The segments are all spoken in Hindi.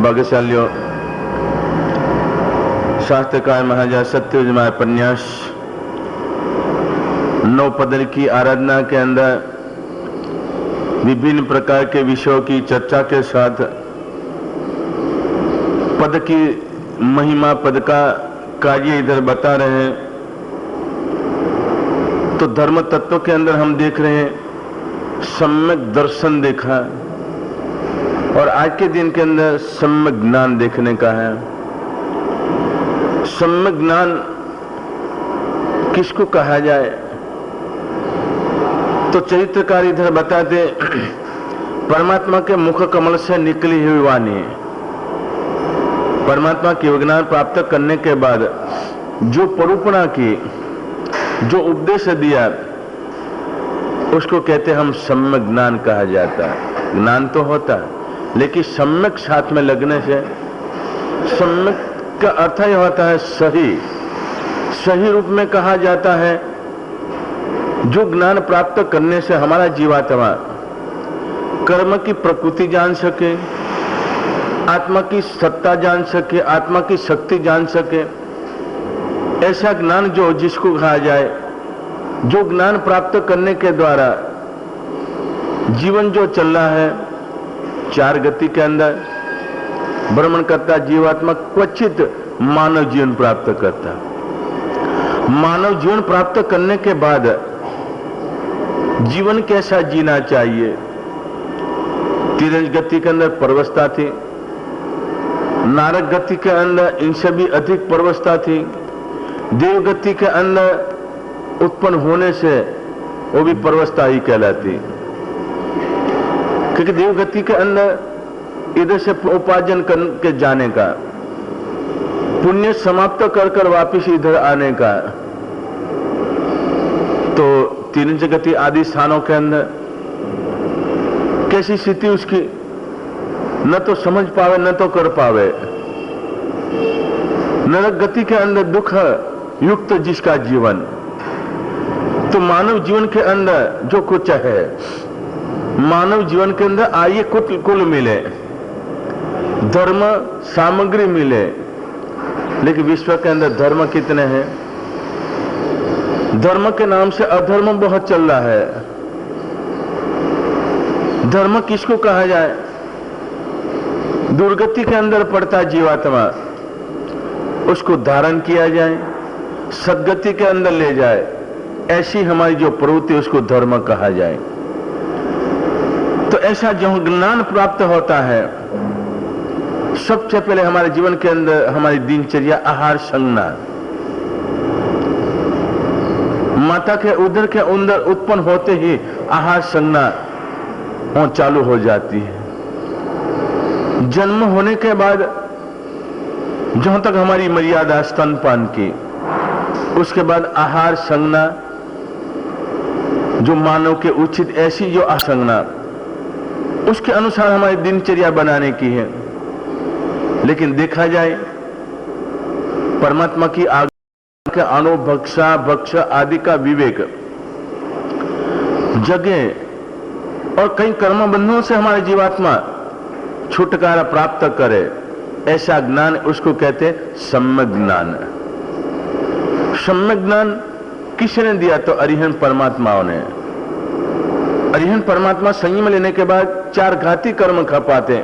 भाग्यशालियों, शास्त्रकार महाराजा सत्यविजय उपन्यास 9 पद की आराधना के अंदर विभिन्न प्रकार के विषयों की चर्चा के साथ पद की महिमा, पद का कार्य इधर बता रहे हैं। तो धर्म तत्व के अंदर हम देख रहे हैं सम्यक दर्शन देखा, और आज के दिन के अंदर सम्यक ज्ञान देखने का है। सम्यक ज्ञान किसको कहा जाए? तो चरित्रकार इधर बताते, परमात्मा के मुख कमल से निकली हुई वाणी, परमात्मा की ज्ञान प्राप्त करने के बाद जो परूपणा की, जो उपदेश दिया, उसको कहते हम सम्यक ज्ञान कहा जाता है। ज्ञान तो होता है, लेकिन सम्यक साथ में लगने से, सम्यक का अर्थ ही होता है सही, सही रूप में कहा जाता है। जो ज्ञान प्राप्त करने से हमारा जीवात्मा कर्म की प्रकृति जान सके, आत्मा की सत्ता जान सके, आत्मा की शक्ति जान सके, ऐसा ज्ञान जो जिसको कहा जाए, जो ज्ञान प्राप्त करने के द्वारा जीवन जो चल रहा है 4 गति के अंदर भ्रमण करता जीवात्मा, क्वचित मानव जीवन प्राप्त करता। मानव जीवन प्राप्त करने के बाद जीवन कैसा जीना चाहिए? तिरंज गति के अंदर परवस्था थी, नारक गति के अंदर इनसे भी अधिक परवस्था थी, देव गति के अंदर उत्पन्न होने से वो भी परवस्था ही कहलाती, क्योंकि देव गति के अंदर इधर से उपार्जन करके जाने का, पुण्य समाप्त कर कर वापिस इधर आने का। तो तिरंज गति आदि स्थानों के अंदर कैसी स्थिति उसकी, न तो समझ पावे न तो कर पावे। नरक गति के अंदर दुख युक्त जिसका जीवन, तो मानव जीवन के अंदर जो कुछ है, मानव जीवन के अंदर आइए कुल मिले, धर्म सामग्री मिले, लेकिन विश्व के अंदर धर्म कितने हैं? धर्म के नाम से अधर्म बहुत चल रहा है। धर्म किसको कहा जाए? दुर्गति के अंदर पड़ता जीवात्मा, उसको धारण किया जाए, सदगति के अंदर ले जाए, ऐसी हमारी जो प्रवृत्ति उसको धर्म कहा जाए। तो ऐसा जो ज्ञान प्राप्त होता है, सबसे पहले हमारे जीवन के अंदर हमारी दिनचर्या आहार संज्ञा, माता के उदर के अंदर उत्पन्न होते ही आहार संज्ञा चालू हो जाती है। जन्म होने के बाद जहां तक हमारी मर्यादा स्तनपान की, उसके बाद आहार संज्ञा जो मानव के उचित, ऐसी जो आसंज्ञा उसके अनुसार हमारी दिनचर्या बनाने की है। लेकिन देखा जाए परमात्मा की आज्ञा के अणु भक्षा भक्ष आदि का विवेक जगे, और कई कर्म बंधनों से हमारे जीवात्मा छुटकारा प्राप्त करे, ऐसा ज्ञान उसको कहते सम्यक ज्ञान। सम्यक ज्ञान किसने दिया? तो अरिहंत परमात्माओं ने। अरिहंत परमात्मा संयम लेने के बाद 4 घाती कर्म खपाते,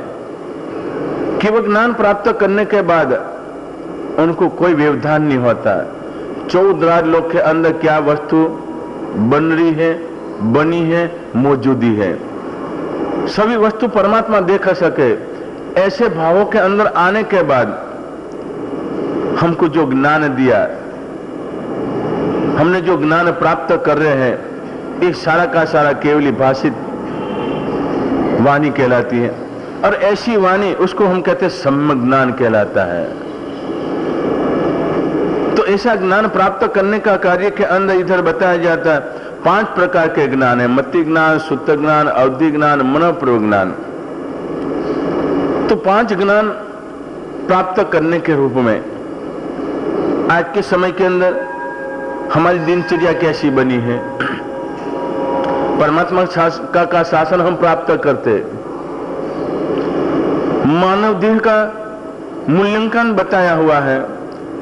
कि वो ज्ञान प्राप्त करने के बाद उनको कोई व्यवधान नहीं होता। 14 लोक के अंदर क्या वस्तु बन रही है, बनी है, मौजूदी है, सभी वस्तु परमात्मा देख सके, ऐसे भावों के अंदर आने के बाद हमको जो ज्ञान दिया, हमने जो ज्ञान प्राप्त कर रहे हैं, एक सारा का सारा केवली भाषित वाणी कहलाती है, और ऐसी वाणी उसको हम कहते हैं सम्यक ज्ञान कहलाता है। तो ऐसा ज्ञान प्राप्त करने का कार्य के अंदर इधर बताया जाता है 5 प्रकार के ज्ञान है, मति ज्ञान, सुत्त ज्ञान, अवधि ज्ञान, मनोप्रयोग ज्ञान। तो 5 ज्ञान प्राप्त करने के रूप में आज के समय के अंदर हमारी दिनचर्या कैसी बनी है? परमात्मा का शासन हम प्राप्त करते, मानव देह का मूल्यांकन बताया हुआ है,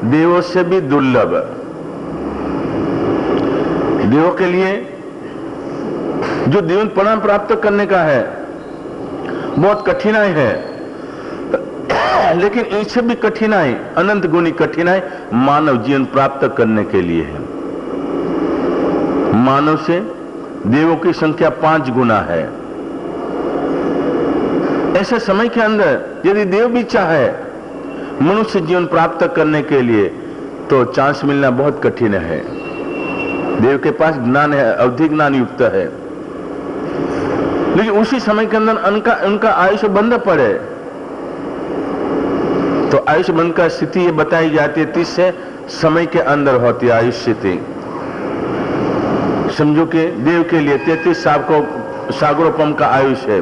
देवों से भी दुर्लभ। देवों के लिए जो जीवन परिणाम प्राप्त करने का है बहुत कठिनाई है, लेकिन इससे भी कठिनाई, अनंत गुनी कठिनाई मानव जीवन प्राप्त करने के लिए है। मानव से देवों की संख्या 5 गुना है। ऐसे समय के अंदर यदि देव भी चाहे मनुष्य जीवन प्राप्त करने के लिए तो चांस मिलना बहुत कठिन है। देव के पास ज्ञान है, अवधि ज्ञान युक्त है, लेकिन उसी समय के अंदर उनका आयुष्य बंद पड़े तो आयुष्य बंद का स्थिति ये बताई जाती है 30 से समय के अंदर होती है आयुष्य स्थिति। समझो कि देव के लिए 33 सागरोपम का आयुष्य है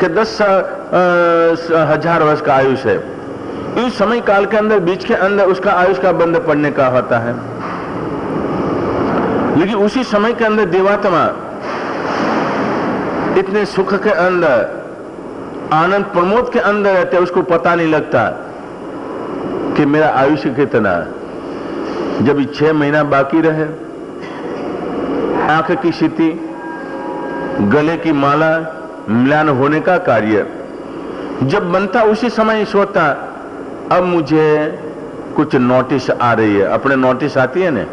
कि 10,000 वर्ष का आयुष्य है। इस समय काल के अंदर बीच के अंदर उसका आयुष्य का बंद पड़ने का होता है, लेकिन उसी समय के अंदर देवात्मा इतने सुख के अंदर, आनंद प्रमोद के अंदर रहते, उसको पता नहीं लगता कि मेरा आयुष्य कितना। जब 6 महीना बाकी रहे, आंख की स्थिति, गले की माला मिलान होने का कार्य जब बनता, उसी समय सोचता अब मुझे कुछ नोटिस आ रही है। अपने नोटिस आती है ना,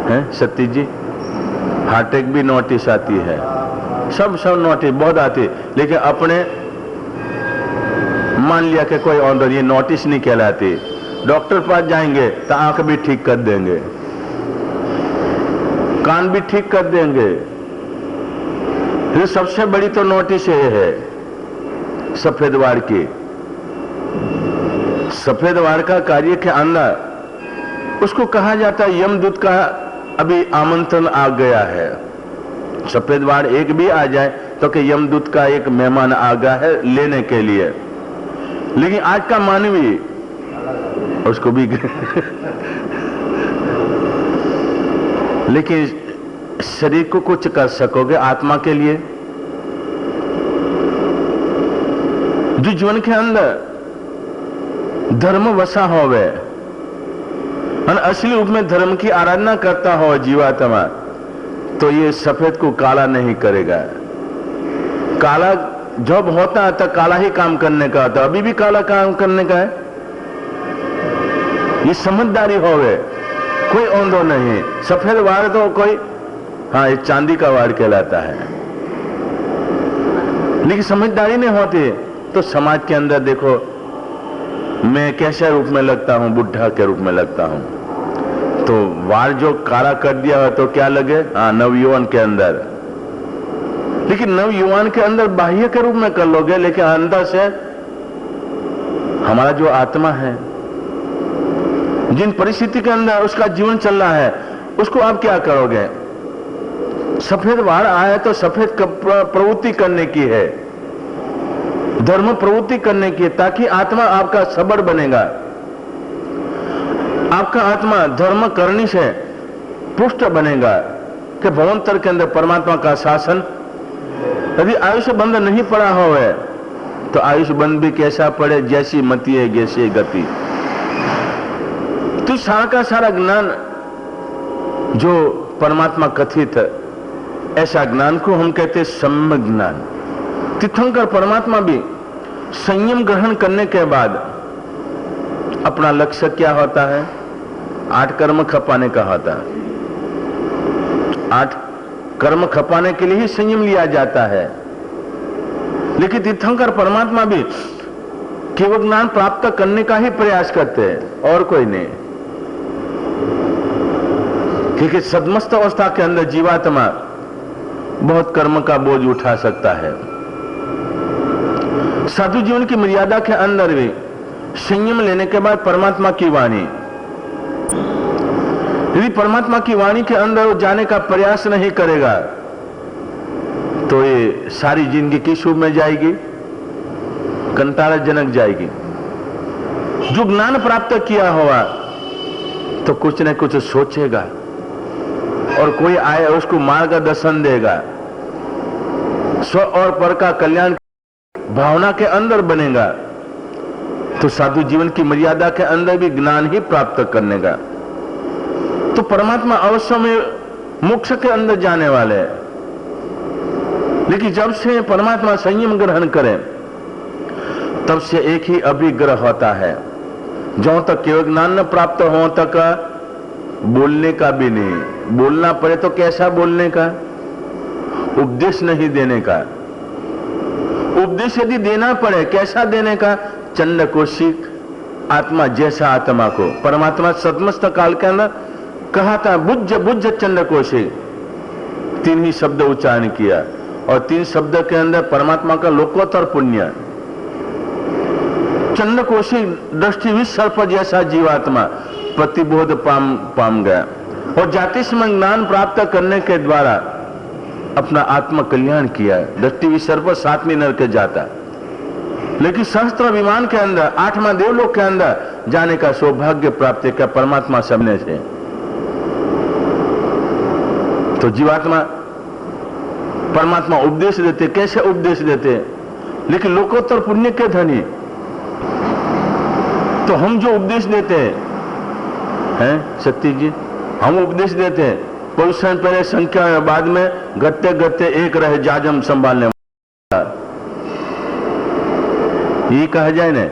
है सतीश जी, हार्ट अटैक भी नोटिस आती है, सब नोटिस बहुत आती है, लेकिन अपने मान लिया कि कोई ऑर्डर, ये नोटिस नहीं कहलाती। डॉक्टर पास जाएंगे तो आंख भी ठीक कर देंगे, कान भी ठीक कर देंगे। फिर सबसे बड़ी तो नोटिस ये है सफेद वार की। सफेद वार का कार्य के अंदर उसको कहा जाता है यमदूत का अभी आमंत्रण आ गया है। सफेद वार एक भी आ जाए तो कि यमदूत का एक मेहमान आ गया है लेने के लिए। लेकिन आज का मानवी उसको भी लेकिन शरीर को कुछ कर सकोगे आत्मा के लिए? जो जीवन के अंदर धर्म वसा होवे और असली रूप में धर्म की आराधना करता हो जीवात्मा, तो ये सफेद को काला नहीं करेगा। काला जब होता है तो काला ही काम करने का होता, अभी भी काला काम करने का है। ये समझदारी होवे, कोई औंधो नहीं। सफेद वार तो कोई, हाँ ये चांदी का वार कहलाता है, लेकिन समझदारी नहीं होती तो समाज के अंदर देखो मैं कैसे रूप में लगता हूं, बुढ़ा के रूप में लगता हूं। तो वार जो काला कर दिया हो तो क्या लगे, हाँ नवयुवान के अंदर। लेकिन नवयुवान के अंदर बाह्य के रूप में कर लोगे, लेकिन अंदर से हमारा जो आत्मा है, जिन परिस्थिति के अंदर उसका जीवन चल रहा है, उसको आप क्या करोगे? सफेद वार आया तो सफेद प्रवृत्ति करने की है, धर्म प्रवृत्ति करने की, ताकि आत्मा आपका सबड़ बनेगा। आपका आत्मा धर्म करने से पुष्ट बनेगा कि भवंतर के अंदर परमात्मा का शासन। यदि आयुष्य बंद नहीं पड़ा हो तो आयुष्य बंद भी कैसा पड़े, जैसी मति है जैसी गति। तो सारा का सारा ज्ञान जो परमात्मा कथित है, ऐसा ज्ञान को हम कहते हैं सम्यक ज्ञान। तीर्थंकर परमात्मा भी संयम ग्रहण करने के बाद अपना लक्ष्य क्या होता है? 8 कर्म खपाने का होता है। 8 कर्म खपाने के लिए ही संयम लिया जाता है। लेकिन तीर्थंकर परमात्मा भी केवल ज्ञान प्राप्त करने का ही प्रयास करते हैं, और कोई नहीं। क्योंकि सदमस्त अवस्था के अंदर जीवात्मा बहुत कर्म का बोझ उठा सकता है। साधु जीवन की मर्यादा के अंदर भी संयम लेने के बाद परमात्मा की वाणी, यदि परमात्मा की वाणी के अंदर वो जाने का प्रयास नहीं करेगा तो ये सारी जिंदगी किस रूप में जाएगी? कंटाराजनक जाएगी। जो ज्ञान प्राप्त किया होगा तो कुछ न कुछ सोचेगा, और कोई आए उसको मार्गदर्शन देगा। स्व और पर का कल्याण भावना के अंदर बनेगा, तो साधु जीवन की मर्यादा के अंदर भी ज्ञान ही प्राप्त करने का। तो परमात्मा अवश्य में मोक्ष के अंदर जाने वाले हैं, लेकिन जब से परमात्मा संयम ग्रहण करें तब से एक ही अभिग्रह होता है। जो तक केवल ज्ञान न प्राप्त हो तक बोलने का भी नहीं, बोलना पड़े तो कैसा बोलने का, उपदेश नहीं देने का। उपदेश यदि देना पड़े कैसा देने का, चंड कोशिक आत्मा जैसा आत्मा को परमात्मा सतमस्त काल के अंदर कहा था, बुझ बुझ चंड कोशिक, 3 ही शब्द उच्चारण किया और 3 शब्द के अंदर परमात्मा का लोकोत्तर पुण्य। चंड कोशिक दृष्टि विसर्प जैसा जीवात्मा प्रतिबोध पाम गया और जाति समय ज्ञान प्राप्त करने के द्वारा अपना आत्म कल्याण किया। दृष्टि विसर्प 7वीं नरक के जाता, लेकिन सहस्त्र विमान के अंदर 8वां देवलोक के अंदर जाने का सौभाग्य प्राप्त किया परमात्मा सबने से। तो जीवात्मा परमात्मा उपदेश देते, कैसे उपदेश देते, लेकिन लोकोत्तर पुण्य के धनी। तो हम जो उपदेश देते हैं सत्य जी, हम उपदेश देते हैं, पोषण पहले संख्या में, बाद में घटते घटते एक रहे जाजम संभालने वाला, ये कहा जाए ना।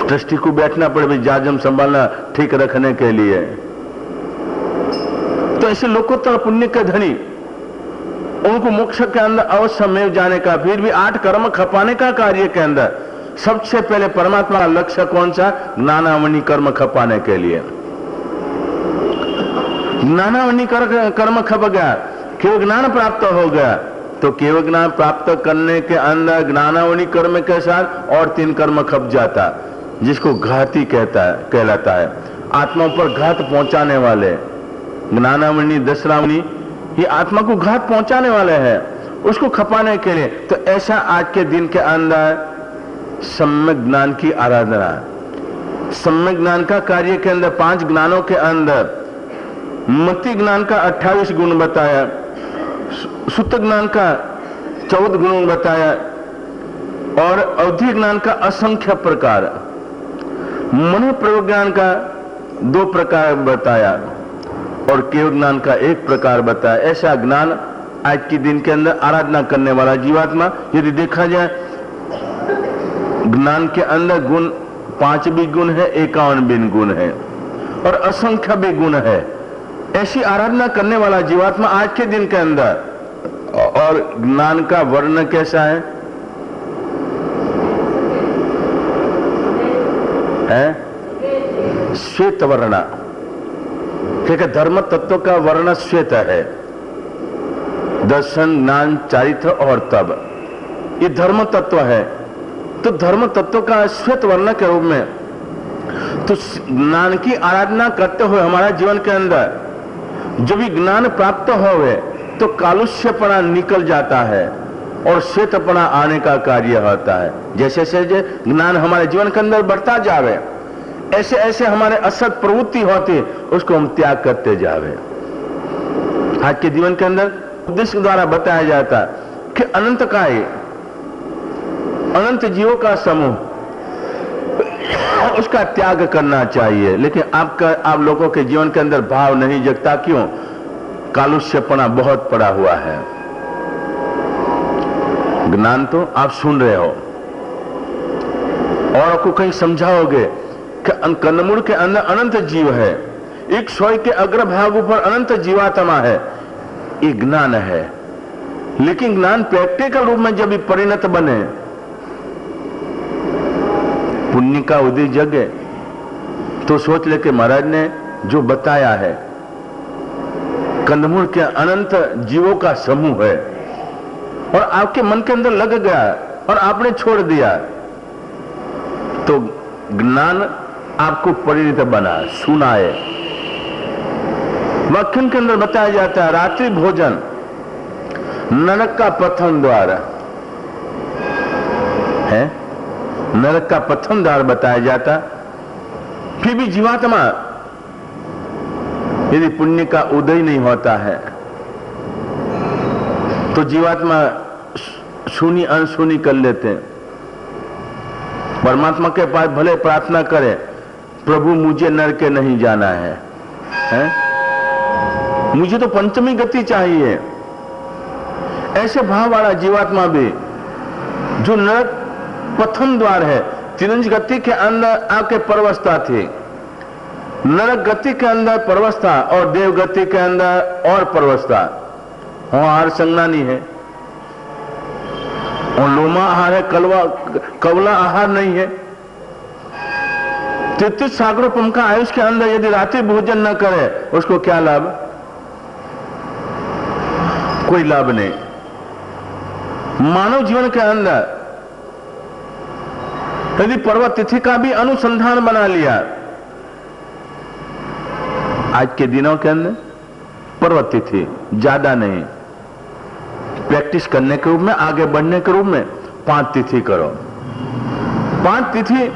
ट्रस्टी को बैठना पड़े भाई जाजम संभालना ठीक रखने के लिए। तो ऐसे लोकोत्तर पुण्य के धनी, उनको मोक्ष के अंदर अवश्य में जाने का, फिर भी 8 कर्म खपाने का कार्य के अंदर सबसे पहले परमात्मा का लक्ष्य कौन सा, ज्ञानावनी कर्म खपाने के लिए। ज्ञानावनी कर्म खप गया, केवल ज्ञान प्राप्त हो गया, तो केवल ज्ञान प्राप्त करने के अंदर ज्ञानावनी कर्म के साथ और 3 कर्म खप जाता, जिसको घाती कहलाता है। आत्मा पर घात पहुंचाने वाले, ज्ञानावनी दशरावनी, ये आत्मा को घात पहुंचाने वाले हैं, उसको खपाने के लिए। तो ऐसा आज के दिन के अंदर सम्यक ज्ञान की आराधना, सम्यक ज्ञान का कार्य के अंदर 5 ज्ञानों के अंदर मति ज्ञान का 28 गुण बताया, सुत ज्ञान का 14 गुण बताया और अवधि ज्ञान का असंख्य प्रकार, मन प्रयोग ज्ञान का 2 प्रकार बताया और केवल ज्ञान का 1 प्रकार बताया। ऐसा ज्ञान आज के दिन के अंदर आराधना करने वाला जीवात्मा, यदि देखा जाए ज्ञान के अंदर गुण 5 भी गुण है, 51 भी गुण है और असंख्य भी गुण है। ऐसी आराधना करने वाला जीवात्मा आज के दिन के अंदर, और ज्ञान का वर्ण कैसा है, श्वेत वर्ण, क्योंकि धर्म तत्व का वर्ण श्वेत है। दर्शन, ज्ञान, चारित्र और तप, ये धर्म तत्व है। तो धर्म तत्व का श्वेत वर्ण के रूप में, तो ज्ञान की आराधना करते हुए हमारा जीवन के अंदर जब भी ज्ञान प्राप्त होवे तो कालुष्यपना निकल जाता है और श्वेतपना आने का कार्य होता है। जैसे जैसे ज्ञान हमारे जीवन के अंदर बढ़ता जावे, ऐसे ऐसे हमारे असत प्रवृत्ति होती, उसको हम त्याग करते जावे। आज के जीवन के अंदर उपदेश द्वारा बताया जाता कि अनंत काय, अनंत जीवों का समूह, उसका त्याग करना चाहिए। लेकिन आप लोगों के जीवन के अंदर भाव नहीं जगता, क्यों? कालुष्यपना बहुत पड़ा हुआ है। ज्ञान तो आप सुन रहे हो और आपको कहीं समझाओगे कि कन्नमुड़ के अंदर अनंत जीव है, एक सोय के अग्रभाग ऊपर अनंत जीवात्मा है, ये ज्ञान है। लेकिन ज्ञान प्रैक्टिकल रूप में जब परिणत बने, पुण्य का उदय जगे, तो सोच ले कि महाराज ने जो बताया है कंदमूल के अनंत जीवों का समूह है और आपके मन के अंदर लग गया और आपने छोड़ दिया, तो ज्ञान आपको परिणत बना, सुनाए। वाक्यन के अंदर बताया जाता है रात्रि भोजन नरक का प्रथम द्वार है, नरक का प्रथम द्वार बताया जाता। फिर भी जीवात्मा यदि पुण्य का उदय नहीं होता है तो जीवात्मा सुनी अनसुनी कर लेते हैं। परमात्मा के पास भले प्रार्थना करे, प्रभु मुझे नरक के नहीं जाना है, मुझे तो पंचमी गति चाहिए। ऐसे भाव वाला जीवात्मा भी, जो नरक प्रथम द्वार है, तिरंज गति के अंदर आके परवस्था थी, नरक गति के अंदर परवस्था और देव गति के अंदर और परवस्था, वहां आहार संज्ञा नहीं है, और लोमा आहार है, कवला आहार नहीं है। 33 सागरोपम का आयुष के अंदर यदि रात्रि भोजन न करे, उसको क्या लाभ? कोई लाभ नहीं। मानव जीवन के अंदर यदि पर्व तिथि का भी अनुसंधान बना लिया, आज के दिनों के अंदर पर्व तिथि ज्यादा नहीं, प्रैक्टिस करने के रूप में, आगे बढ़ने के रूप में 5 तिथि करो। 5 तिथि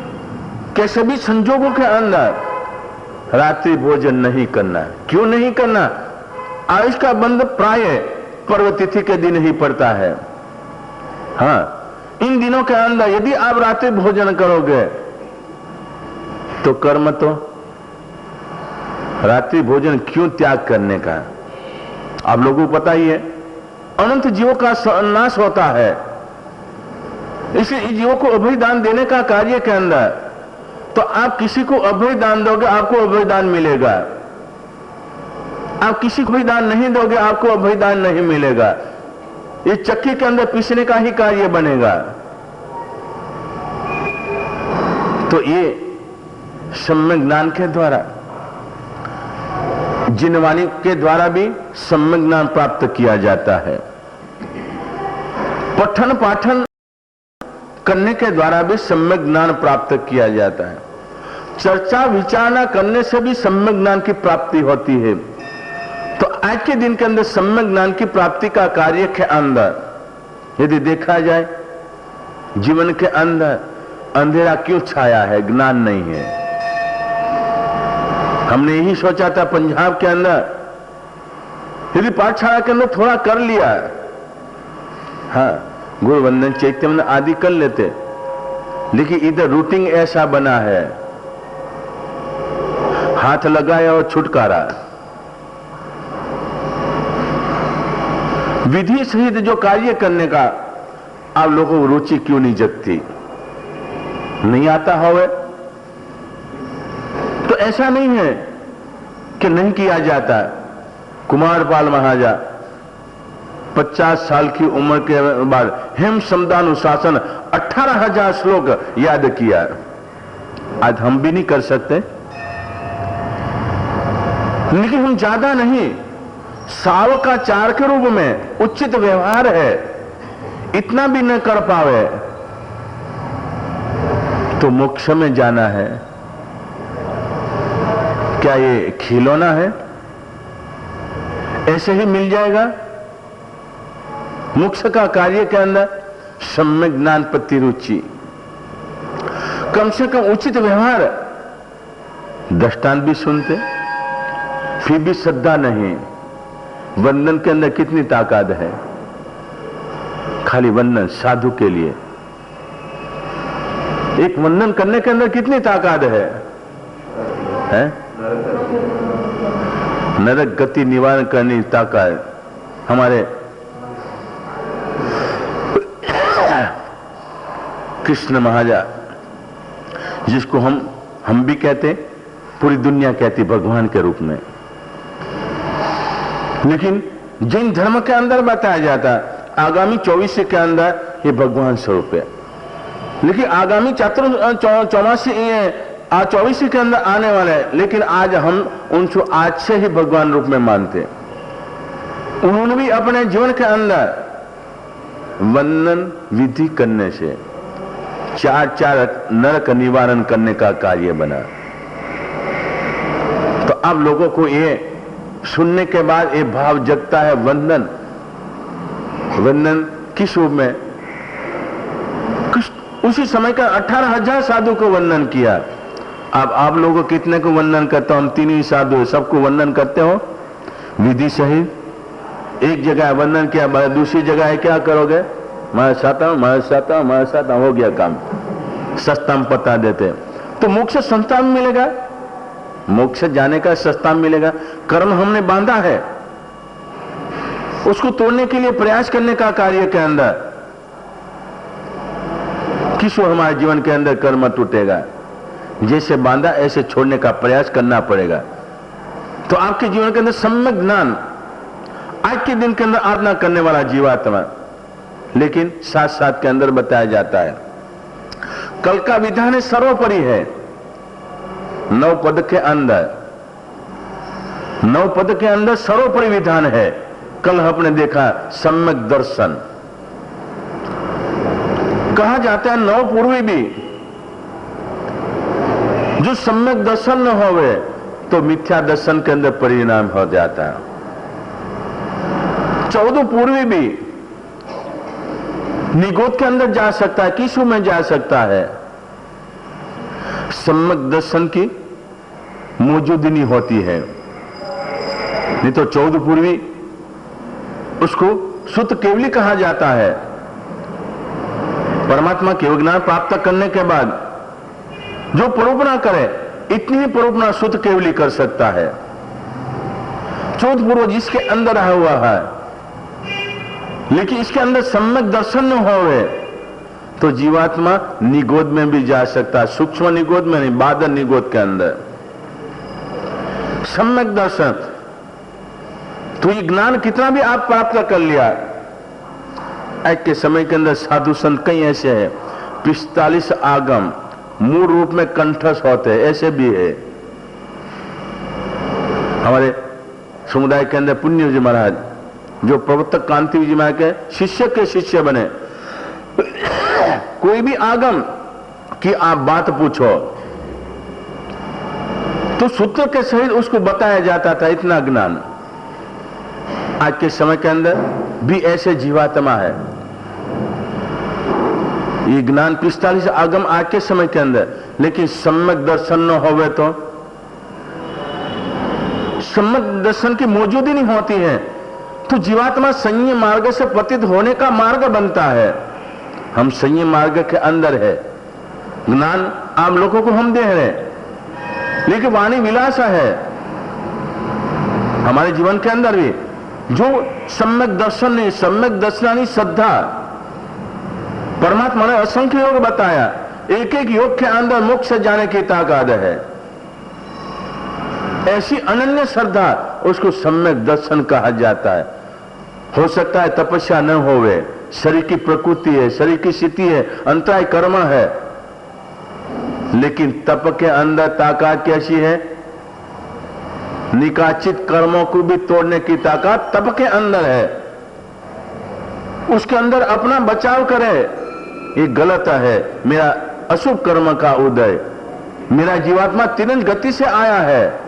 के सभी संजोगों के अंदर रात्रि भोजन नहीं करना। क्यों नहीं करना? आयुष का बंध प्राय पर्व तिथि के दिन ही पड़ता है। हाँ, इन दिनों के अंदर यदि आप रात्रि भोजन करोगे तो कर्म तो, रात्रि भोजन क्यों त्याग करने का? आप लोगों को पता ही है, अनंत जीवों का नाश होता है, इसलिए जीवों को अभय दान देने का कार्य के अंदर, तो आप किसी को अभय दान दोगे, आपको अभय दान मिलेगा। आप किसी को भी दान नहीं दोगे, आपको अभय दान नहीं मिलेगा। ये चक्की के अंदर पीसने का ही कार्य बनेगा। तो ये सम्यक ज्ञान के द्वारा, जिनवाणी के द्वारा भी सम्यक ज्ञान प्राप्त किया जाता है। पठन पाठन करने के द्वारा भी सम्यक ज्ञान प्राप्त किया जाता है। चर्चा विचारना करने से भी सम्यक ज्ञान की प्राप्ति होती है। तो आज के दिन के अंदर सम्यक ज्ञान की प्राप्ति का कार्य के अंदर यदि देखा जाए, जीवन के अंदर अंधेरा क्यों छाया है? ज्ञान नहीं है। हमने यही सोचा था पंजाब के अंदर यदि पाठशाला के अंदर थोड़ा कर लिया, हाँ, गुरु वंदन चैतन्य आदि कर लेते, लेकिन इधर रूटिंग ऐसा बना है, हाथ लगाया और छुटकारा। विधि सहित जो कार्य करने का आप लोगों को रुचि क्यों नहीं जगती? नहीं आता होवे तो ऐसा नहीं है कि नहीं किया जाता। कुमारपाल महाराजा 50 साल की उम्र के बाद हेम शब्दानुशासन 18,000 श्लोक याद किया। आज हम भी नहीं कर सकते, लेकिन हम ज्यादा नहीं, सावकाचार के रूप में उचित व्यवहार है, इतना भी न कर पावे तो मोक्ष में जाना है। क्या ये खिलौना है? ऐसे ही मिल जाएगा? मोक्ष का कार्य के अंदर सम्यक ज्ञान प्रति रुचि, कम से कम उचित व्यवहार, दृष्टांत भी सुनते, फिर भी श्रद्धा नहीं। वंदन के अंदर कितनी ताकत है? खाली वंदन साधु के लिए, एक वंदन करने के अंदर कितनी ताकत है? नरक गति निवारण करने की ताकत हमारे कृष्ण महाराज, जिसको हम भी कहते, पूरी दुनिया कहती भगवान के रूप में, लेकिन जैन धर्म के अंदर बताया जाता आगामी 24 के अंदर ये भगवान स्वरूप है। लेकिन आगामी 24 के अंदर आने वाले हैं, लेकिन आज हम उनको आज से ही भगवान रूप में मानते। उन्होंने भी अपने जीवन के अंदर वंदन विधि करने से 4 नरक निवारण करने का कार्य बना। तो अब लोगों को ये सुनने के बाद ये भाव जगता है, वंदन किस रूप में? उसी समय का 18,000 साधु को वंदन किया। अब आप लोगों को कितने को वंदन करते हो? हम 3 ही साधु, सबको वंदन करते हो विधि सहित। एक जगह वंदन किया, दूसरी जगह है क्या करोगे? मैं साता हूं, हो गया काम। सस्ता में बता देते। तो मोक्ष सस्ता में मिलेगा, मोक्ष जाने का सस्ता में मिलेगा। कर्म हमने बांधा है, उसको तोड़ने के लिए प्रयास करने का कार्य के अंदर किसो हमारे जीवन के अंदर कर्म टूटेगा। जैसे बांधा ऐसे छोड़ने का प्रयास करना पड़ेगा। तो आपके जीवन के अंदर सम्यक ज्ञान, आज के दिन के अंदर आराधना करने वाला जीवात्मा, लेकिन साथ साथ के अंदर बताया जाता है कल का विधान सर्वोपरि है। 9 पद के अंदर, 9 पद के अंदर सर्वोपरि विधान है। कल आपने देखा सम्यक दर्शन, कहा जाता है 9 पूर्वी भी जो सम्यक दर्शन न होवे तो मिथ्या दर्शन के अंदर परिणाम हो जाता है। 14 पूर्वी भी निगोद के अंदर जा सकता है, किसु में जा सकता है। सम्यक दर्शन की मौजूदगी नहीं होती है, नहीं तो 14 पूर्वी उसको शुद्ध केवली कहा जाता है। परमात्मा के ज्ञान प्राप्त करने के बाद जो परोपना करे, इतनी ही परोपना शुद्ध केवली कर सकता है। 14 पूर्व जिसके अंदर आया हुआ है, लेकिन इसके अंदर सम्यक दर्शन न होवे तो जीवात्मा निगोद में भी जा सकता है। सूक्ष्म निगोद में नहीं, बादल निगोद के अंदर सम्यक दर्शन। तो ये ज्ञान कितना भी आप प्राप्त कर लिया, आज के समय के अंदर साधु संत कई ऐसे हैं 45 आगम मूल रूप में कंठस्थ होते हैं, ऐसे भी है। हमारे समुदाय के अंदर पुण्य जी महाराज जो प्रवर्तक कांति जी महाराज के शिष्य बने, कोई भी आगम की आप बात पूछो तो सूत्र के सहित उसको बताया जाता था, इतना ज्ञान। आज के समय के अंदर भी ऐसे जीवात्मा है। ये ज्ञान 45 आगम आज के समय के अंदर, लेकिन सम्यक दर्शन न होवे तो सम्यक दर्शन की मौजूदगी नहीं होती है, तो जीवात्मा संयम मार्ग से पतित होने का मार्ग बनता है। हम संयम मार्ग के अंदर है, ज्ञान आम लोगों को हम दे रहे, लेकिन वाणी विलास है। हमारे जीवन के अंदर भी जो सम्यक दर्शन नहीं, सम्यक दर्शनानी श्रद्धा, परमात्मा ने असंख्य योग बताया, एक एक योग के अंदर मोक्ष जाने की ताकत है। ऐसी अनन्य श्रद्धा, उसको सम्यक दर्शन कहा जाता है। हो सकता है तपस्या न होवे, शरीर की प्रकृति है, शरीर की स्थिति है, अंतराय कर्म है, लेकिन तप के अंदर ताकत कैसी है? निकाचित कर्मों को भी तोड़ने की ताकत तप के अंदर है। उसके अंदर अपना बचाव करे, ये गलत है, मेरा अशुभ कर्म का उदय, मेरा जीवात्मा तिरंज गति से आया है?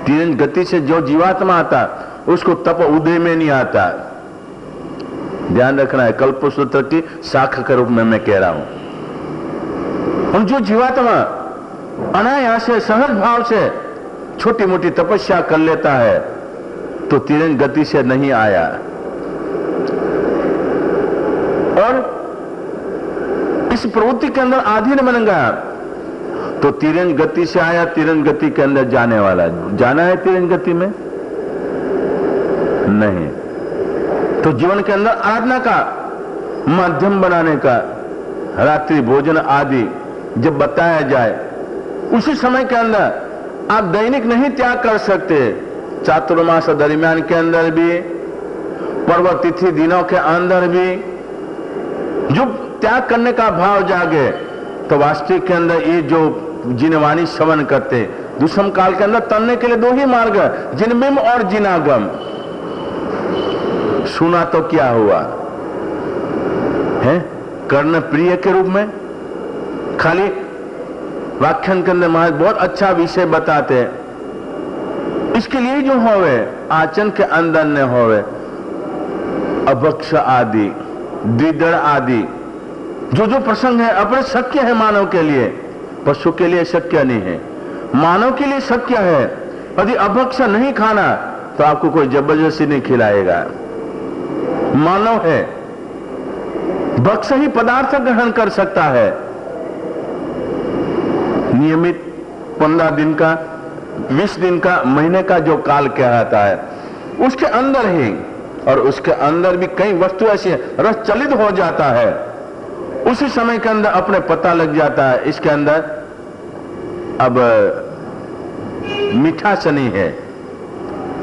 तिरंज गति से जो जीवात्मा आता उसको तप उदय में नहीं आता। ध्यान रखना है, कल्पसूत्र की शाखा के रूप में मैं कह रहा हूं। और जो जीवात्मा अनायास से, सहज भाव से छोटी मोटी तपस्या कर लेता है तो तिरंज गति से नहीं आया, और इस प्रवृत्ति के अंदर अधीन बन गया तो तिरंज गति से आया, तिरंज गति के अंदर जाने वाला। जाना है तिरंज गति में? नहीं। तो जीवन के अंदर आराधना का माध्यम बनाने का, रात्रि भोजन आदि जब बताया जाए, उसी समय के अंदर आप दैनिक नहीं त्याग कर सकते। चातुर्मास दरमियान के अंदर भी, पर्व तिथि दिनों के अंदर भी जो त्याग करने का भाव जागे तो वास्तविक के अंदर ये जो जिनवाणी श्रवण करते, दुष्म काल के अंदर तलने के लिए 2 ही मार्ग, जिनबिम और जिनागम। सुना तो क्या हुआ है? कर्ण प्रिय के रूप में खाली व्याख्यान के अंदर महाराज बहुत अच्छा विषय बताते हैं। इसके लिए जो होवे आचरण के अंदर न होवे, अभक्ष आदि, द्विदड़ आदि जो जो प्रसंग है अपने शक्य है मानव के लिए, पशु के लिए शक्य नहीं है, मानव के लिए शक्य है। यदि अभक्ष नहीं खाना तो आपको कोई जबरदस्ती नहीं खिलाएगा। मानव है, भक्ष ही पदार्थ ग्रहण कर सकता है। नियमित 15 दिन का, 20 दिन का, महीने का जो काल कहलाता है, उसके अंदर ही, और उसके अंदर भी कई वस्तु ऐसी है, रस चलित हो जाता है, उसी समय के अंदर अपने पता लग जाता है इसके अंदर अब मिठास नहीं है,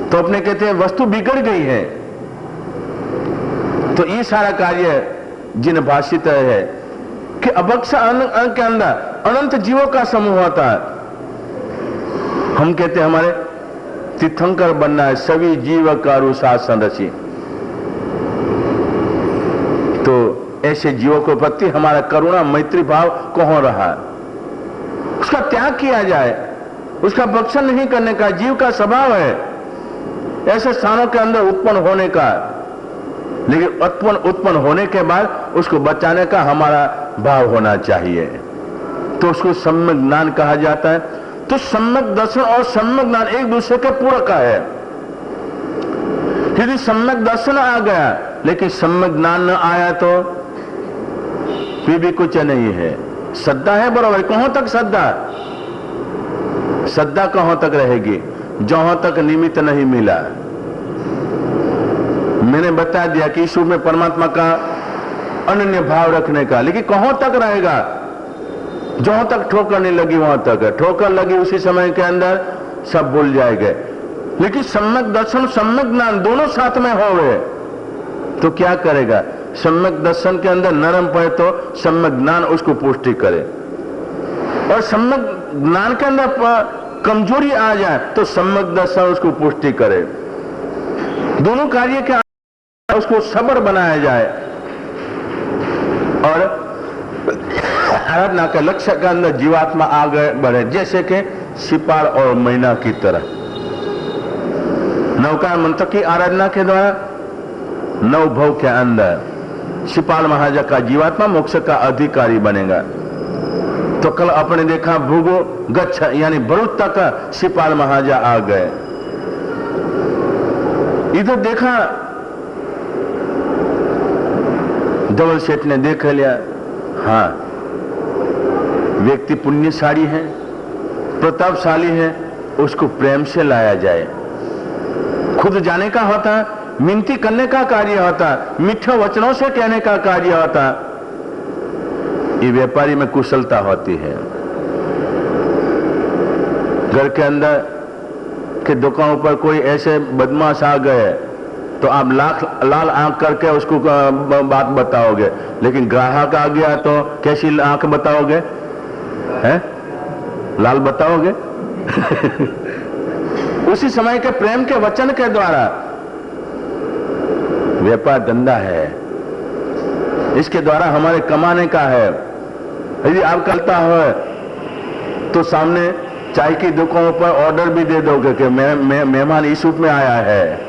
तो अपने कहते हैं वस्तु बिगड़ गई है। तो ये सारा कार्य जिन भाषित है कि अभक्ष अन्न के अंदर अनंत जीवों का समूह होता है। हम कहते हैं हमारे तीर्थंकर बनना है, सभी जीव कारू शासन रची। तो ऐसे जीवों के प्रति हमारा करुणा मैत्री भाव कहाँ रहा, उसका त्याग किया जाए, उसका भक्षण नहीं करने का जीव का स्वभाव है ऐसे स्थानों के अंदर उत्पन्न होने का। लेकिन उत्पन्न होने के बाद उसको बचाने का हमारा भाव होना चाहिए, तो उसको सम्यक ज्ञान कहा जाता है। तो सम्यक दर्शन और सम्यक ज्ञान एक दूसरे के पूरक है। यदि सम्यक दर्शन आ गया लेकिन सम्यक ज्ञान न आया तो फिर भी कुछ नहीं है। श्रद्धा है बराबर, कहां तक श्रद्धा, श्रद्धा कहां तक रहेगी जहां तक निमित्त नहीं मिला। मैंने बता दिया कि ईश्वर में परमात्मा का अनन्य भाव रखने का, लेकिन कहां तक रहेगा, जहां तक ठोकर नहीं लगी वहां तक है। ठोकर लगी उसी समय के अंदर सब भूल जाएंगे। लेकिन सम्यक दर्शन सम्यक ज्ञान दोनों साथ में हो गए तो क्या करेगा, सम्यक दर्शन के अंदर नरम पड़े तो सम्यक ज्ञान उसको पुष्टि करे, और सम्यक ज्ञान के अंदर कमजोरी आ जाए तो सम्यक दर्शन उसको पुष्टि करे। दोनों कार्य के उसको सबर बनाया जाए और आराधना के लक्ष्य के अंदर जीवात्मा आगे बढ़े, जैसे कि सिपार और मैना की तरह। नवकार मंत्र की आराधना के द्वारा नव भव के अंदर सिपाल महाराजा का जीवात्मा मोक्ष का अधिकारी बनेगा। तो कल अपने देखा भूगो गच्छ यानी भरूच तक सिपाल महाराजा आ गए। इधर देखा धवल सेठ ने देख लिया, हाँ व्यक्ति पुण्यशाली है, प्रतापशाली है, उसको प्रेम से लाया जाए। खुद जाने का होता, मिनती करने का कार्य होता, मीठे वचनों से कहने का कार्य होता। ये व्यापारी में कुशलता होती है। घर के अंदर के दुकानों पर कोई ऐसे बदमाश आ गए तो आप लाल आंख करके उसको बात बताओगे, लेकिन ग्राहक आ गया तो कैसी आंख बताओगे, हैं? लाल बताओगे? उसी समय के प्रेम के वचन के द्वारा व्यापार धंधा है, इसके द्वारा हमारे कमाने का है। यदि आप करता हो तो सामने चाय की दुकानों पर ऑर्डर भी दे दोगे कि मेहमान इस रूप में आया है।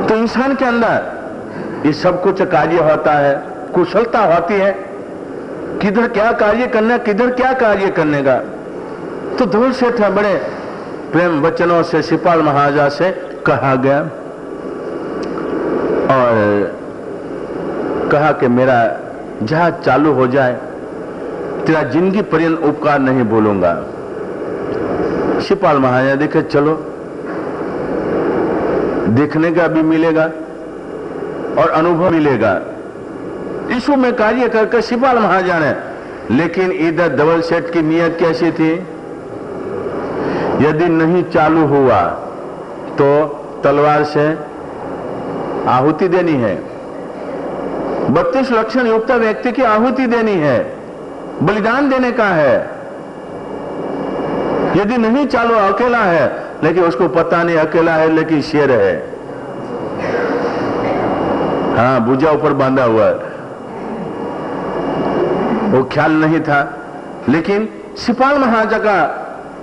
तो इंसान के अंदर ये सब कुछ कार्य होता है, कुशलता होती है, किधर क्या कार्य करना, किधर क्या कार्य करने का। तो धवल सेठ बड़े प्रेम वचनों से सिपाल महाराजा से कहा गया और कहा कि मेरा जहाज चालू हो जाए तेरा जिंदगी पर्यंत उपकार नहीं भूलूंगा। सिपाल महाराजा देखे चलो, देखने का भी मिलेगा और अनुभव मिलेगा। ईशु में कार्य करके सिपाल महाराजा ने, लेकिन इधर धवल सेठ की नीयत कैसी थी, यदि नहीं चालू हुआ तो तलवार से आहुति देनी है। 32 लक्षण युक्त व्यक्ति की आहुति देनी है, बलिदान देने का है। यदि नहीं चालू, अकेला है, लेकिन उसको पता नहीं अकेला है लेकिन शेर है, हाँ भुजा ऊपर बांधा हुआ है, वो ख्याल नहीं था। लेकिन सिपाल महाराजा का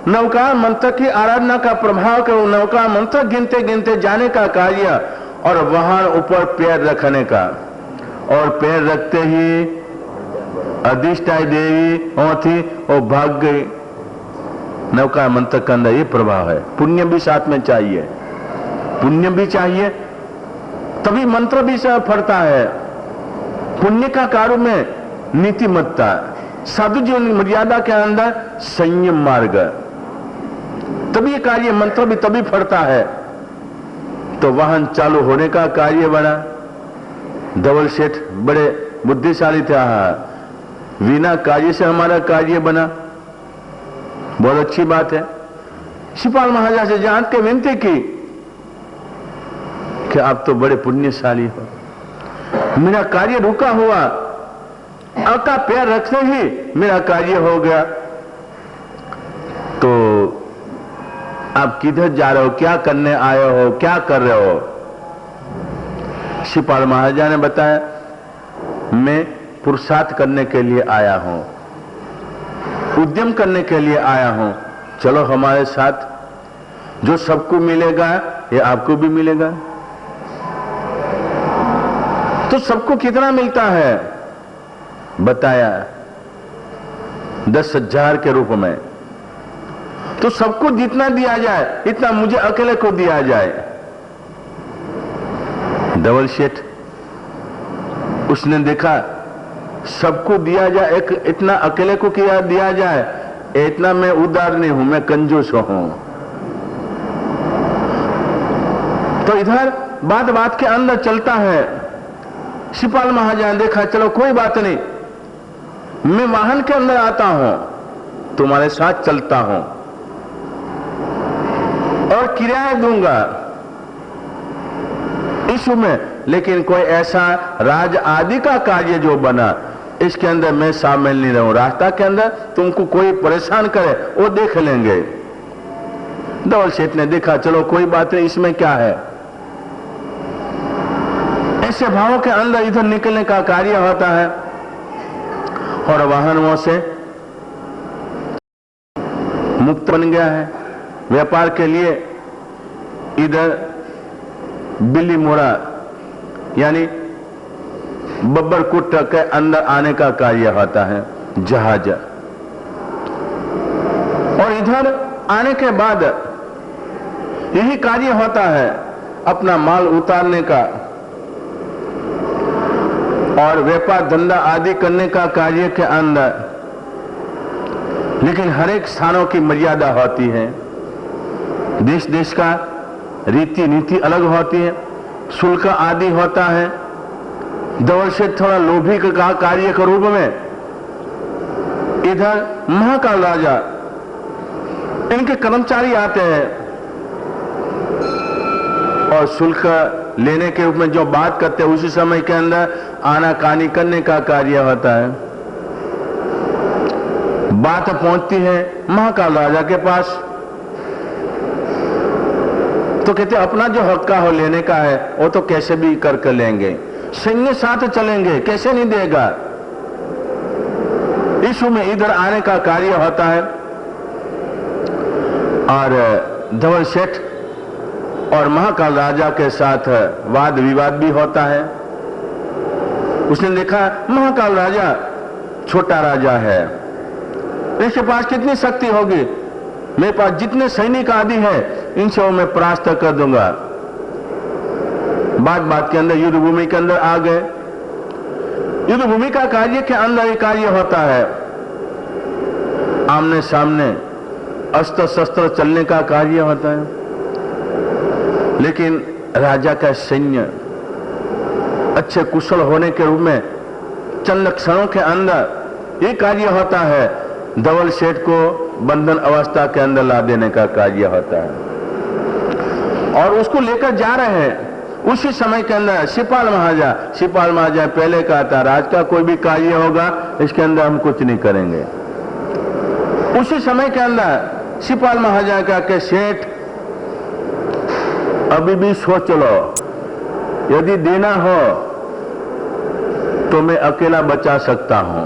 नौका मंत्र की आराधना का प्रभाव के नौका मंत्र गिनते गिनते जाने का कार्य और वहां ऊपर पैर रखने का, और पैर रखते ही अधिष्ठाई देवी थी वो भाग गई। नौका मंत्र के अंदर ये प्रभाव है। पुण्य भी साथ में चाहिए, पुण्य भी चाहिए तभी मंत्र भी से फरता है। पुण्य का कार्य में नीतिमत्ता, साधु जीवन मर्यादा के अंदर संयम मार्ग, तभी ये कार्य मंत्र भी तभी फरता है। तो वाहन चालू होने का कार्य बना। धवल सेठ बड़े बुद्धिशाली था, बिना कार्य से हमारा कार्य बना, बहुत अच्छी बात है। शिपाल महाराज से जान के विनती की कि आप तो बड़े पुण्यशाली हो, मेरा कार्य रुका हुआ, आपका पैर रखते ही मेरा कार्य हो गया। तो आप किधर जा रहे हो, क्या करने आए हो, क्या कर रहे हो? शिपाल महाराजा ने बताया, मैं पुरुषार्थ करने के लिए आया हूं, उद्यम करने के लिए आया हूं, चलो हमारे साथ, जो सबको मिलेगा ये आपको भी मिलेगा। तो सबको कितना मिलता है बताया, 10,000 के रूप में। तो सबको जितना दिया जाए इतना मुझे अकेले को दिया जाए। धवल सेठ उसने देखा सबको दिया जाए, एक इतना अकेले को किया दिया जाए, इतना मैं उदार नहीं हूं, मैं कंजूस हूं। तो इधर बात बात के अंदर चलता है। शिपाल महाराजा ने देखा, चलो कोई बात नहीं, मैं वाहन के अंदर आता हूं, तुम्हारे साथ चलता हूं और किराया दूंगा इशू में, लेकिन कोई ऐसा राज आदि का कार्य जो बना इसके अंदर मैं शामिल नहीं रहूं। रास्ता के अंदर तुमको कोई परेशान करे वो देख लेंगे। धवल सेठ ने देखा, चलो कोई बात नहीं, इसमें क्या है। ऐसे भावों के अंदर इधर निकलने का कार्य होता है और वाहनों से मुक्त बन गया है। व्यापार के लिए इधर बिल्ली मोड़ा यानी बब्बरकुट के अंदर आने का कार्य होता है, जहाज। और इधर आने के बाद यही कार्य होता है अपना माल उतारने का और व्यापार धंधा आदि करने का कार्य के अंदर। लेकिन हर एक स्थानों की मर्यादा होती है, देश देश का रीति नीति अलग होती है, शुल्क आदि होता है। धवल सेठ थोड़ा लोभी का कार्य के रूप में इधर महाकाल राजा, इनके कर्मचारी आते हैं और शुल्क लेने के रूप में जो बात करते हैं उसी समय के अंदर आनाकानी करने का कार्य होता है। बात पहुंचती है महाकाल राजा के पास, तो कहते अपना जो हक का हो लेने का है वो तो कैसे भी करके लेंगे, सैन्य साथ चलेंगे, कैसे नहीं देगा। इशू में इधर आने का कार्य होता है और धवल सेठ और महाकाल राजा के साथ वाद विवाद भी होता है। उसने देखा महाकाल राजा छोटा राजा है, इसके पास कितनी शक्ति होगी, मेरे पास जितने सैनिक आदि है इनसे वो मैं परास्त कर दूंगा। बात बात के अंदर युद्ध भूमि के अंदर आ गए। युद्ध भूमि का कार्य के अंदर एक कार्य होता है आमने सामने अस्त्र शस्त्र चलने का कार्य होता है। लेकिन राजा का सैन्य अच्छे कुशल होने के रूप में चंद क्षणों के अंदर ये कार्य होता है, धवल सेठ को बंधन अवस्था के अंदर ला देने का कार्य होता है और उसको लेकर जा रहे हैं। उसी समय के अंदर शिपाल महाराजा पहले कहा था, राज का कोई भी कार्य होगा इसके अंदर हम कुछ नहीं करेंगे। उसी समय के अंदर शिपाल महाराजा का के सेठ अभी भी सोच लो, यदि देना हो तो मैं अकेला बचा सकता हूं,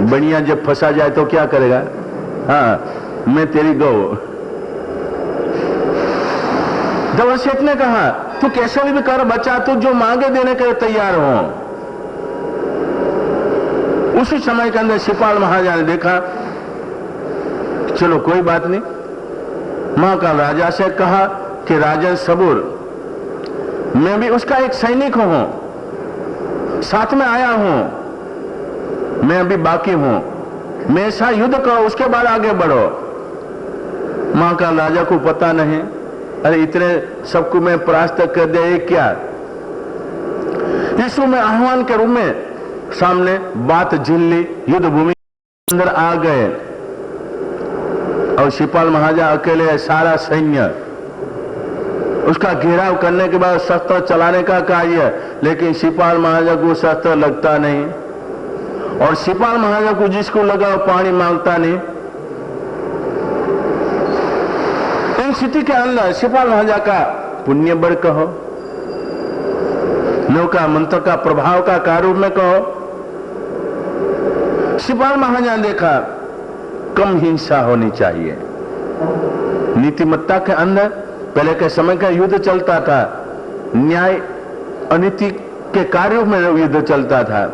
बढ़िया जब फंसा जाए तो क्या करेगा, हाँ मैं तेरी गौ। धवल सेठ ने कहा तू कैसे भी कर बचा, तू जो मांगे देने के लिए तैयार हो। उसी समय के अंदर शिपाल महाराजा ने देखा, चलो कोई बात नहीं। महाकाल राजा से कहा कि राजन सबूर, मैं भी उसका एक सैनिक हूं, साथ में आया हूं, मैं अभी बाकी हूं, मेरे साथ युद्ध करो, उसके बाद आगे बढ़ो। महाकाल राजा को पता नहीं, अरे इतने सबको मैं परास्त कर दिया, ये क्या? यीशु में आह्वान के रूप में सामने बात झील ली, युद्ध भूमि के अंदर आ गए और शिपाल महाराजा अकेले, सारा सैन्य उसका घेराव करने के बाद शस्त्र चलाने का कार्य, लेकिन शिपाल महाराजा को शस्त्र लगता नहीं, और शिपाल महाराजा को जिसको लगा वो पानी मांगता नहीं। इन स्थिति के अंदर शिपाल महाराजा का पुण्य बड़ कहो, नौका मंत्र का प्रभाव का कारूप में कहो, शिपाल महाराजा ने देखा कम हिंसा होनी चाहिए। नीतिमत्ता के अंदर पहले के समय का युद्ध चलता था, न्याय अनीति के कार्यों में युद्ध चलता था,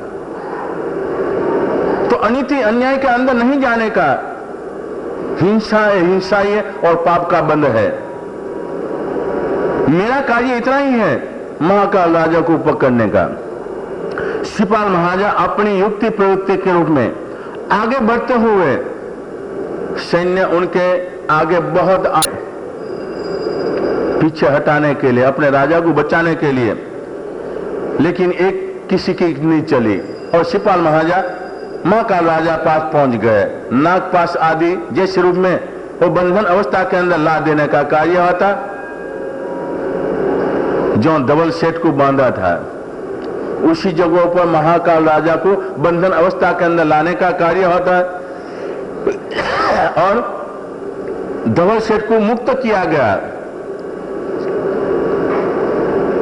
तो अनीति अन्याय के अंदर नहीं जाने का। हिंसा है, हिंसा ही है और पाप का बंध है। मेरा कार्य इतना ही है, महाकाल राजा को पकड़ने का। शिपाल महाराजा अपनी युक्ति प्रवृत्ति के रूप में आगे बढ़ते हुए सैन्य उनके आगे बहुत आए, पीछे हटाने के लिए, अपने राजा को बचाने के लिए, लेकिन एक किसी की नहीं चली और शिपाल महाराजा महाकाल राजा पास पहुंच गए। नागपाश आदि जैसे रूप में वो बंधन अवस्था के अंदर ला देने का कार्य होता, जो डबल सेट को बांधा था उसी जगहों पर महाकाल राजा को बंधन अवस्था के अंदर लाने का कार्य होता है, और डबल सेट को मुक्त किया गया।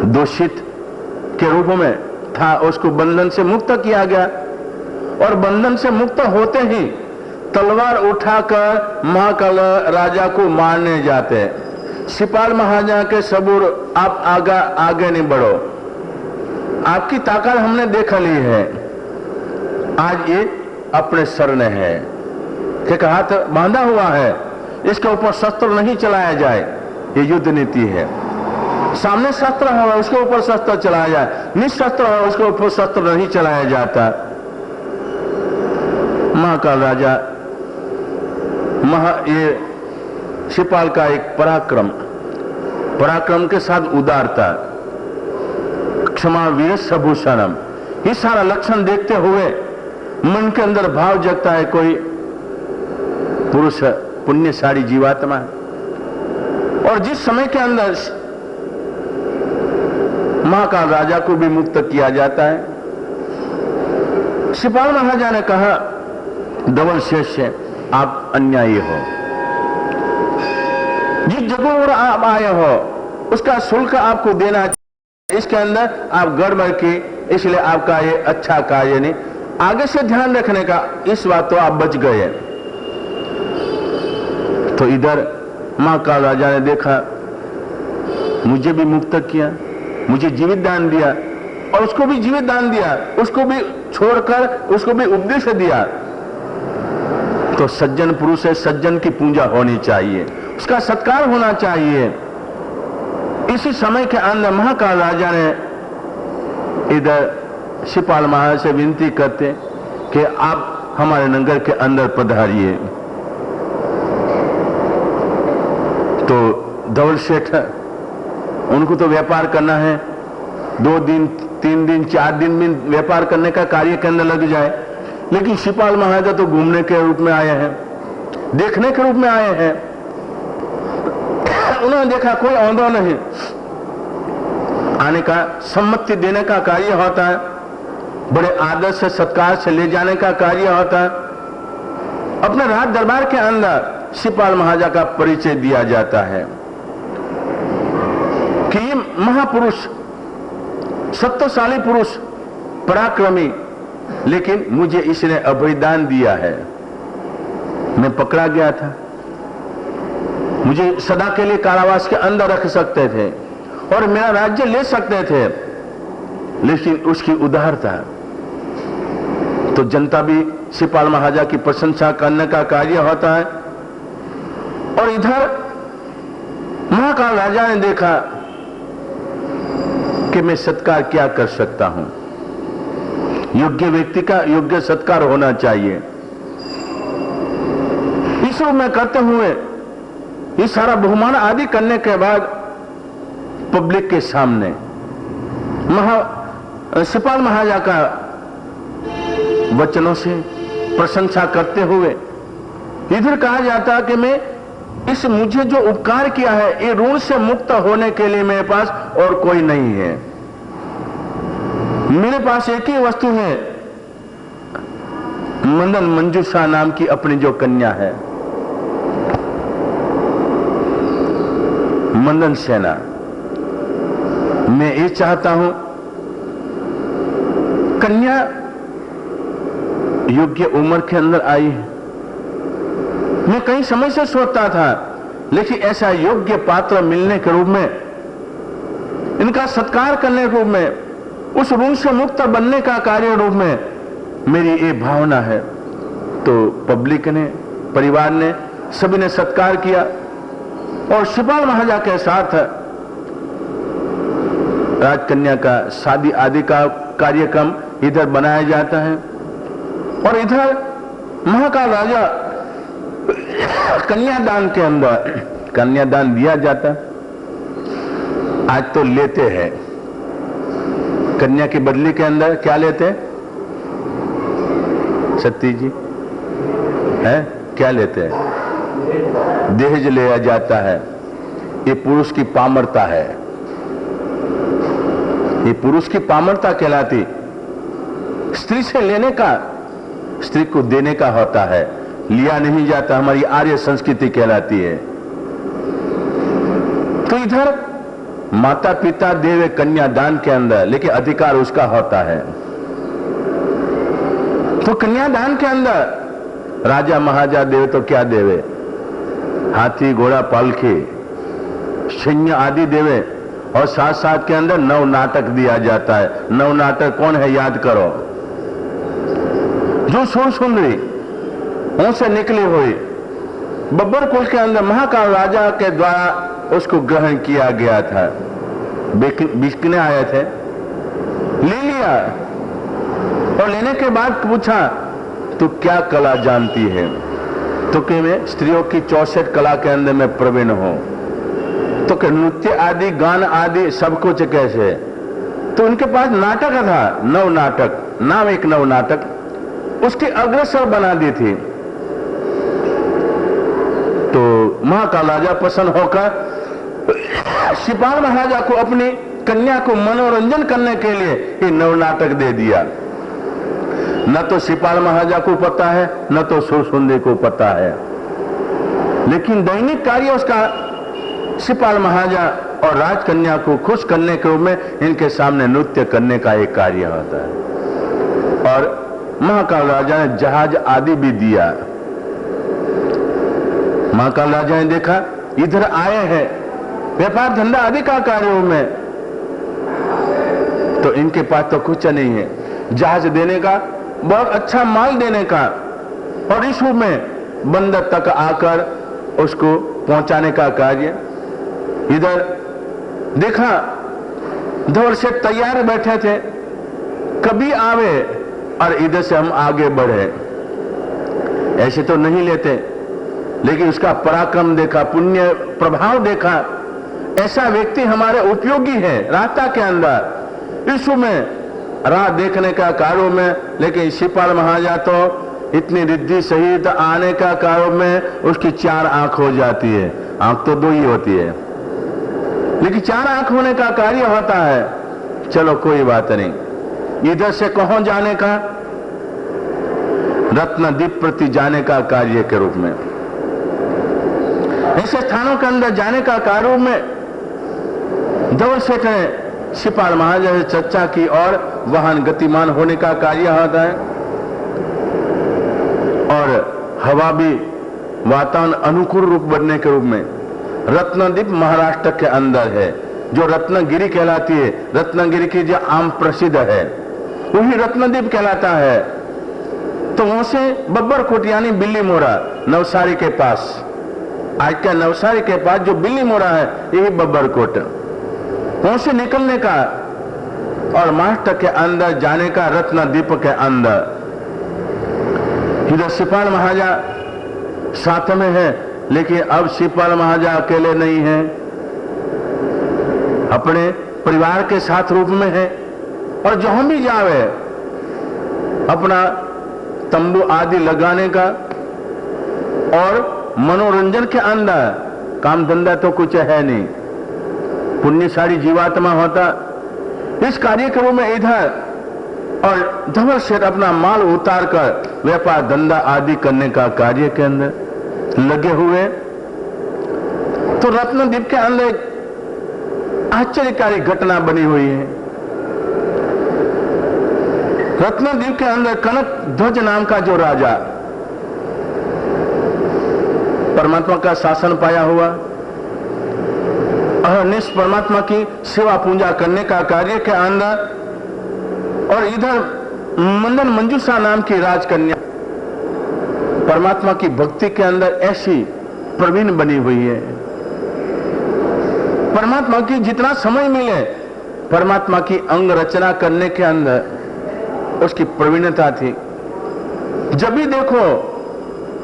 दोषित के रूप में था, उसको बंधन से मुक्त किया गया, और बंधन से मुक्त होते ही तलवार उठाकर महाकाल राजा को मारने जाते। शिपाल महाराजा के सबूर, आप आगे नहीं बढ़ो, आपकी ताकत हमने देख ली है, आज ये अपने शरण है, एक हाथ बांधा हुआ है, इसके ऊपर शस्त्र नहीं चलाया जाए, ये युद्ध नीति है। सामने शस्त्र है उसके ऊपर शस्त्र चलाया जाए, निशस्त्र है उसके ऊपर शस्त्र नहीं चलाया जाता। महाकाल राजा ये शिपाल का एक पराक्रम के साथ उदारता, क्षमा वीर सभूषणम, ये सारा लक्षण देखते हुए मन के अंदर भाव जगता है, कोई पुरुष पुण्यशाली जीवात्मा है। और जिस समय के अंदर महाकाल राजा को भी मुक्त किया जाता है, शिपाल महाराजा ने कहा, डबल शेष आप अन्यायी हो, जिस जगह पर आप आए हो उसका शुल्क आपको देना चाहिए, इसके अंदर आप गड़बड़ की, इसलिए आपका ये अच्छा कार्य नहीं, आगे से ध्यान रखने का, इस बात तो आप बच गए। तो इधर महाकाल राजा ने देखा, मुझे भी मुक्त किया, मुझे जीवित दान दिया, और उसको भी जीवित दान दिया, उसको भी छोड़कर उसको भी उपदेश दिया। तो सज्जन पुरुष है, सज्जन की पूजा होनी चाहिए, उसका सत्कार होना चाहिए। इसी समय के अंदर महाकाल राजा ने इधर शिपाल महाराज से विनती करते कि आप हमारे नगर के अंदर पधारिए। तो धवल सेठ, उनको तो व्यापार करना है, 2 दिन 3 दिन 4 दिन में व्यापार करने का कार्य के अंदर लग जाए, लेकिन शिपाल महाराजा तो घूमने के रूप में आए हैं, देखने के रूप में आए हैं। उन्होंने देखा कोई औंधा नहीं, आने का सम्मति देने का कार्य होता है, बड़े आदर से सत्कार से ले जाने का कार्य होता है। अपने राज दरबार के अंदर शिपाल महाराजा का परिचय दिया जाता है कि ये महापुरुष, सत्वशाली पुरुष, पराक्रमी, लेकिन मुझे इसने अभयदान दिया है, मैं पकड़ा गया था, मुझे सदा के लिए कारावास के अंदर रख सकते थे और मेरा राज्य ले सकते थे, लेकिन उसकी उदारता, तो जनता भी शिपाल महाराजा की प्रशंसा करने का कार्य होता है। और इधर महाकाल राजा ने देखा कि मैं सत्कार क्या कर सकता हूं। योग्य व्यक्ति का योग्य सत्कार होना चाहिए। इस रूप में करते हुए ये सारा बहुमान आदि करने के बाद पब्लिक के सामने शिपाल महाराजा का वचनों से प्रशंसा करते हुए इधर कहा जाता कि मैं इस मुझे जो उपकार किया है ये ऋण से मुक्त होने के लिए मेरे पास और कोई नहीं है। मेरे पास एक ही वस्तु है, मदन मंजूषा नाम की अपनी जो कन्या है, मदन सेना। मैं ये चाहता हूं कन्या योग्य उम्र के अंदर आई है। मैं कई समय से सोचता था, लेकिन ऐसा योग्य पात्र मिलने के रूप में, इनका सत्कार करने के रूप में, उस ऋण से मुक्त बनने का कार्य रूप में मेरी ये भावना है। तो पब्लिक ने, परिवार ने, सभी ने सत्कार किया और शिपाल महाराजा के साथ राजकन्या का शादी आदि का कार्यक्रम इधर बनाया जाता है और इधर महाकाल राजा कन्यादान के अंदर कन्यादान दिया जाता। आज तो लेते हैं, कन्या के बदले के अंदर क्या लेते हैं सती जी है, क्या लेते हैं? दहेज लिया जाता है। ये पुरुष की पामरता है, ये पुरुष की पामरता कहलाती। स्त्री से लेने का स्त्री को देने का होता है, लिया नहीं जाता। हमारी आर्य संस्कृति कहलाती है। तो इधर माता पिता देवे कन्यादान के अंदर, लेकिन अधिकार उसका होता है। तो कन्यादान के अंदर राजा महाराजा देवे तो क्या देवे? हाथी घोड़ा पालकी सैन्य आदि देवे और साथ साथ के अंदर नव नाटक दिया जाता है। नव नाटक कौन है याद करो? जो सुर सुंदरी उनसे निकली हुई बब्बर कुल के अंदर महाकाल राजा के द्वारा उसको ग्रहण किया गया था। बिकने आए थे, ले लिया और लेने के बाद पूछा तू क्या कला जानती है? तो कि मैं स्त्रियों की 64 कला के अंदर मैं प्रवीण हूं। तो कि नृत्य आदि गान आदि सब कुछ कैसे? तो उनके पास नाटक था, नव नाटक नाम, एक नव नाटक उसकी अग्रसर बना दी थी। तो महाकाल राजा प्रसन्न होकर शिपाल महाराजा को अपनी कन्या को मनोरंजन करने के लिए ये नव नाटक दे दिया। न तो शिपाल महाराजा को पता है, न तो सुरसुंदरी को पता है, लेकिन दैनिक कार्य उसका शिपाल महाराजा और राजकन्या को खुश करने के रूप में इनके सामने नृत्य करने का एक कार्य होता है। और महाकाल राजा ने जहाज आदि भी दिया। महाकाल राजा ने देखा इधर आए हैं व्यापार धंधा आदि का कार्यों में, तो इनके पास तो कुछ नहीं है। जहाज देने का, बहुत अच्छा माल देने का, और इस रूप में बंदर तक आकर उसको पहुंचाने का कार्य। इधर देखा दौड़ से तैयार बैठे थे, कभी आवे और इधर से हम आगे बढ़े। ऐसे तो नहीं लेते, लेकिन उसका पराक्रम देखा, पुण्य प्रभाव देखा। ऐसा व्यक्ति हमारे उपयोगी है रास्ता के अंदर, इस में राह देखने का कार्यों में। लेकिन शिपाल महाराजा तो इतनी रिद्धि सहित आने का कार्यों में उसकी 4 आंख हो जाती है। आंख तो 2 ही होती है, लेकिन 4 आंख होने का कार्य होता है। चलो कोई बात नहीं। इधर से कहां जाने का? रत्नद्वीप प्रति जाने का कार्य के रूप में, ऐसे स्थानों के अंदर जाने का कार्य में धवल सेठ ने शिपाल महाराजा से चर्चा की और वाहन गतिमान होने का कार्य होता है। और हवा भी वातावरण अनुकूल रूप बनने के रूप में रत्नद्वीप महाराष्ट्र के अंदर है, जो रत्नगिरी कहलाती है। रत्नगिरी की जो आम प्रसिद्ध है वही रत्नद्वीप कहलाता है। तो वहां से बब्बर कोट यानी बिल्ली मोड़ा नवसारी के पास, आज का नवसारी के पास जो बिल्ली मोड़ा है यही बब्बर कोट। वहां से निकलने का और मास्ट के अंदर जाने का रत्नदीप के अंदर। इधर सिपाल महाराजा साथ में है, लेकिन अब सिपाल महाराजा अकेले नहीं है, अपने परिवार के साथ रूप में है। और जहां भी जावे अपना तंबू आदि लगाने का और मनोरंजन के अंदर, काम धंधा तो कुछ है नहीं, पुण्यशाली जीवात्मा होता इस कार्यक्रम में इधर और धवल सेठ अपना माल उतार कर व्यापार धंधा आदि करने का कार्य के अंदर लगे हुए। तो रत्नदीप के अंदर आश्चर्यकारी घटना बनी हुई है। रत्नदीप के अंदर कनक ध्वज नाम का जो राजा परमात्मा का शासन पाया हुआ, अहर्निश परमात्मा की सेवा पूजा करने का कार्य के अंदर, और इधर मंदन मंजूषा नाम की राजकन्या परमात्मा की भक्ति के अंदर ऐसी प्रवीण बनी हुई है। परमात्मा की जितना समय मिले परमात्मा की अंग रचना करने के अंदर उसकी प्रवीणता थी। जब भी देखो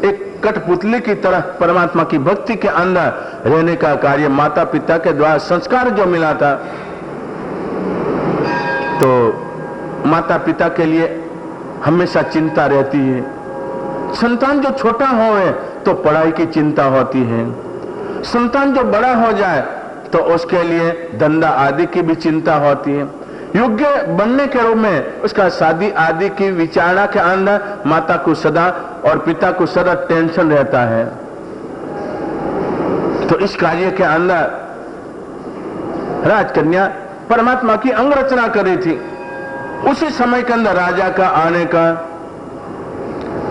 एक कठपुतली की तरह परमात्मा की भक्ति के अंदर रहने का कार्य, माता पिता के द्वारा संस्कार जो मिला था, तो माता पिता के लिए हमेशा चिंता रहती है। संतान जो छोटा होवे तो पढ़ाई की चिंता होती है, संतान जो बड़ा हो जाए तो उसके लिए धंधा आदि की भी चिंता होती है। योग्य बनने के रूप में उसका शादी आदि की विचारणा के अंदर माता को सदा और पिता को सदा टेंशन रहता है। तो इस कार्य के अंदर राजकन्या परमात्मा की अंग रचना कर रही थी। उसी समय के अंदर राजा का आने का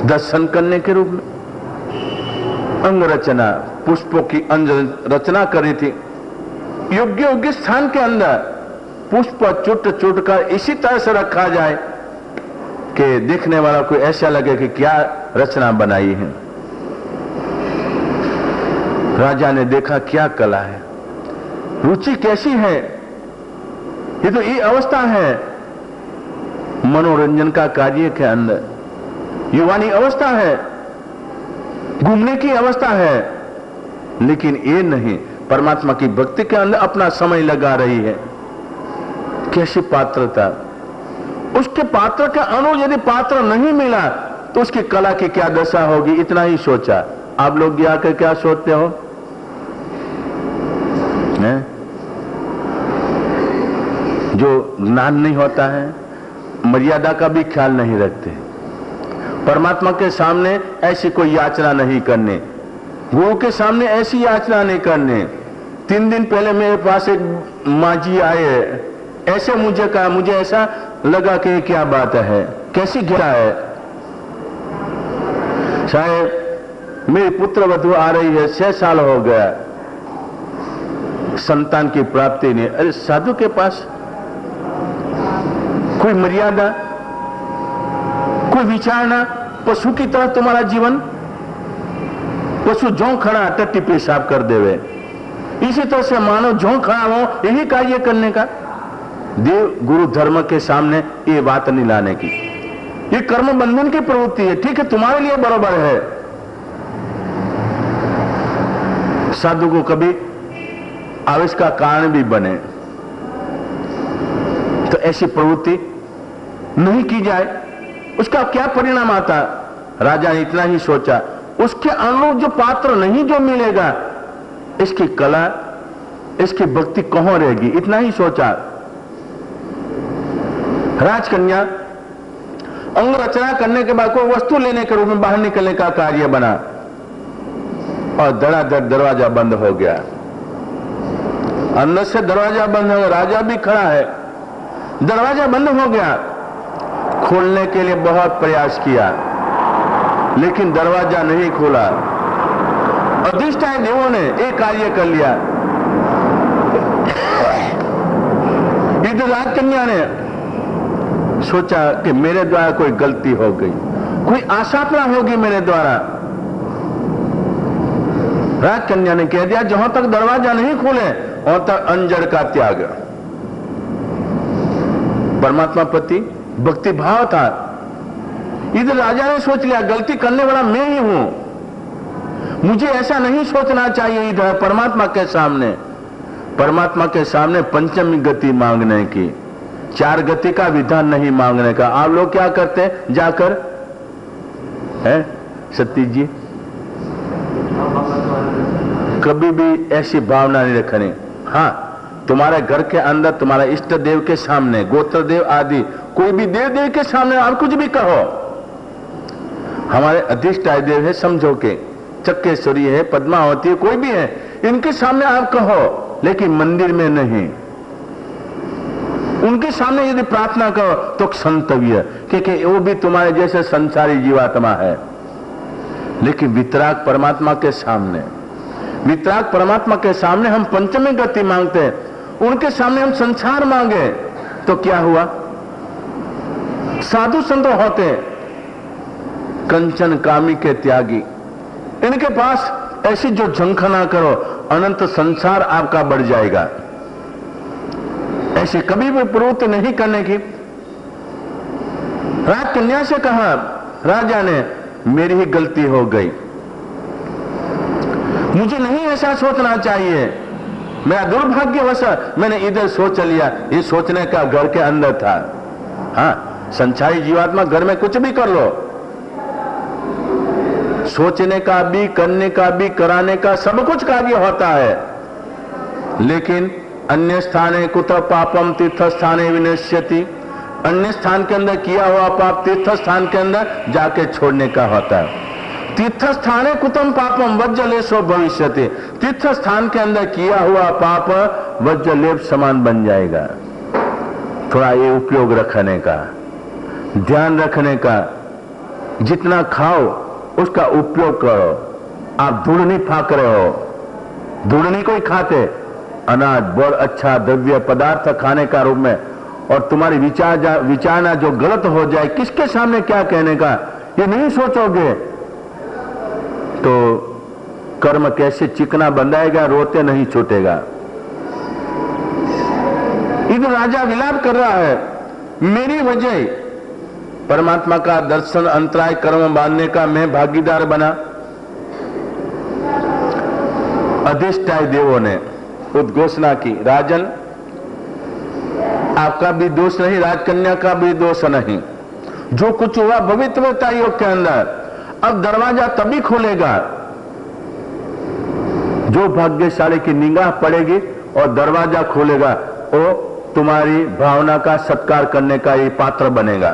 दर्शन करने के रूप में अंग रचना, पुष्पों की अंग रचना कर रही थी। योग्य योग्य स्थान के अंदर पुष्प चुट चुट कर इसी तरह से रखा जाए कि देखने वाला को ऐसा लगे कि क्या रचना बनाई है। राजा ने देखा क्या कला है, रुचि कैसी है। ये तो ये अवस्था है मनोरंजन का कार्य के अंदर, युवानी अवस्था है, घूमने की अवस्था है, लेकिन ये नहीं, परमात्मा की भक्ति के अंदर अपना समय लगा रही है। कैसी पात्रता, उसके पात्र का अनुरूप यदि पात्र नहीं मिला तो उसकी कला की क्या दशा होगी, इतना ही सोचा। आप लोग ये आकर क्या सोचते हो? जो ज्ञान नहीं होता है, मर्यादा का भी ख्याल नहीं रखते, परमात्मा के सामने ऐसी कोई याचना नहीं करने, गुरु के सामने ऐसी याचना नहीं करने। 3 दिन पहले मेरे पास एक माँ जी आए, ऐसे मुझे कहा, मुझे ऐसा लगा कि क्या बात है, कैसी घटना है। शायद मेरी पुत्र वधू आ रही है, 6 साल हो गया, संतान की प्राप्ति नहीं। अरे साधु के पास कोई मर्यादा, कोई विचारना, पशु की तरह तुम्हारा जीवन, पशु जो खड़ा टट्टी पेशाब कर देवे, इसी तरह से मानो जो खड़ा हो यही कार्य करने का। देव गुरु धर्म के सामने ये बात नहीं लाने की, ये कर्म बंधन की प्रवृत्ति है। ठीक है, तुम्हारे लिए बराबर है। साधु को कभी आवेश का कारण भी बने तो ऐसी प्रवृत्ति नहीं की जाए, उसका क्या परिणाम आता। राजा ने इतना ही सोचा, उसके अनुरूप जो पात्र नहीं जो मिलेगा, इसकी कला, इसकी भक्ति कहां रहेगी, इतना ही सोचा। राजकन्या अंग रचना करने के बाद कोई वस्तु लेने के रूप में बाहर निकलने का कार्य बना और धड़ाधड़ दरवाजा बंद हो गया। अंदर से दरवाजा बंद हो गया, राजा भी खड़ा है, दरवाजा बंद हो गया। खोलने के लिए बहुत प्रयास किया लेकिन दरवाजा नहीं खोला। अधिष्ठायी देवों ने एक कार्य कर लिया, इधर राजकन्या ने सोचा कि मेरे द्वारा कोई गलती हो गई, कोई आशापना होगी मेरे द्वारा। राजकन्या ने कह दिया, जहां तक दरवाजा नहीं खोले वहां तक अंजड़ का त्याग। परमात्मा प्रति भक्ति भाव था। इधर राजा ने सोच लिया गलती करने वाला मैं ही हूं, मुझे ऐसा नहीं सोचना चाहिए। इधर परमात्मा के सामने पंचमी गति मांगने की, 4 गति का विधान नहीं मांगने का। आप लोग क्या करते हैं जाकर, है सतीश जी? कभी भी ऐसी भावना नहीं रखनी। हाँ, तुम्हारे घर के अंदर तुम्हारे इष्ट देव के सामने, गोत्र देव आदि कोई भी देव के सामने आप कुछ भी कहो। हमारे अधिष्ठाय देव है, समझो के चक्केश्वरी है, पद्मावती है, कोई भी है, इनके सामने आप कहो, लेकिन मंदिर में नहीं। उनके सामने यदि प्रार्थना करो तो क्षंतव्य, क्योंकि वो भी तुम्हारे जैसे संसारी जीवात्मा है। लेकिन वितराग परमात्मा के सामने हम पंचमी गति मांगते हैं, उनके सामने हम संसार मांगे तो क्या हुआ? साधु संत होते कंचन कामी के त्यागी, इनके पास ऐसी जो झंखना करो अनंत संसार आपका बढ़ जाएगा। ऐसे कभी भी प्रवृत्ति नहीं करने की। राजकन्या से कहा राजा ने, मेरी ही गलती हो गई, मुझे नहीं ऐसा सोचना चाहिए, मेरा दुर्भाग्यवश मैंने इधर सोच लिया। ये सोचने का घर के अंदर था। हाँ, संसारी जीवात्मा घर में कुछ भी कर लो, सोचने का भी, करने का भी, कराने का सब कुछ कार्य होता है। लेकिन अन्य स्थाने कुतः पापम तीर्थ स्थाने विनश्यति, अन्य स्थान के अंदर किया हुआ पाप तीर्थ स्थान के अंदर जाके छोड़ने का होता है। तीर्थ स्थाने कुतम पापम वज्रलेशो भविष्यति, तीर्थ स्थान के अंदर किया हुआ पाप वज्रलेप समान बन जाएगा। थोड़ा ये उपयोग रखने का, ध्यान रखने का, जितना खाओ उसका उपयोग करो। आप धूल नहीं फाक रहे हो, धूल नहीं कोई खाते, अनाज बहुत अच्छा द्रव्य पदार्थ खाने का रूप में, और तुम्हारी विचारना जो गलत हो जाए, किसके सामने क्या कहने का ये नहीं सोचोगे तो कर्म कैसे चिकना बंधाएगा, रोते नहीं छूटेगा। इधर राजा विलाप कर रहा है, मेरी वजह परमात्मा का दर्शन अंतराय कर्म बांधने का मैं भागीदार बना। अधिष्ठाय देवों ने उद्घोषणा की, राजन आपका भी दोष नहीं, राजकन्या का भी दोष नहीं, जो कुछ हुआ भविष्यवक्ता योग के अंदर। अब दरवाजा तभी खुलेगा जो भाग्यशाली की निगाह पड़ेगी और दरवाजा खुलेगा, वो तुम्हारी भावना का सत्कार करने का ये पात्र बनेगा।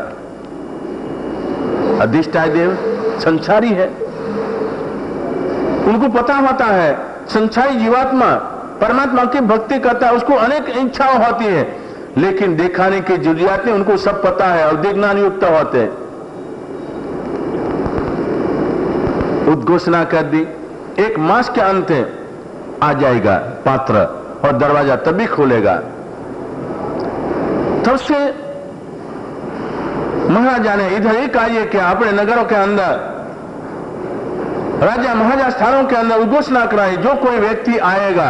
अधिष्ठाय देव संसारी है, उनको पता होता है संसारी जीवात्मा परमात्मा की भक्ति करता है, उसको अनेक इच्छाएं होती है, लेकिन दिखाने की जरूरत नहीं, उनको सब पता है और ज्ञान युक्त होते। उद्घोषणा कर दी, 1 मास के अंत आ जाएगा पात्र और दरवाजा तभी खुलेगा। तब से महाराजा ने इधर ही कार्य किया, अपने नगरों के अंदर, राजा महाराजा स्थानों के अंदर उद्घोषणा कराई, जो कोई व्यक्ति आएगा,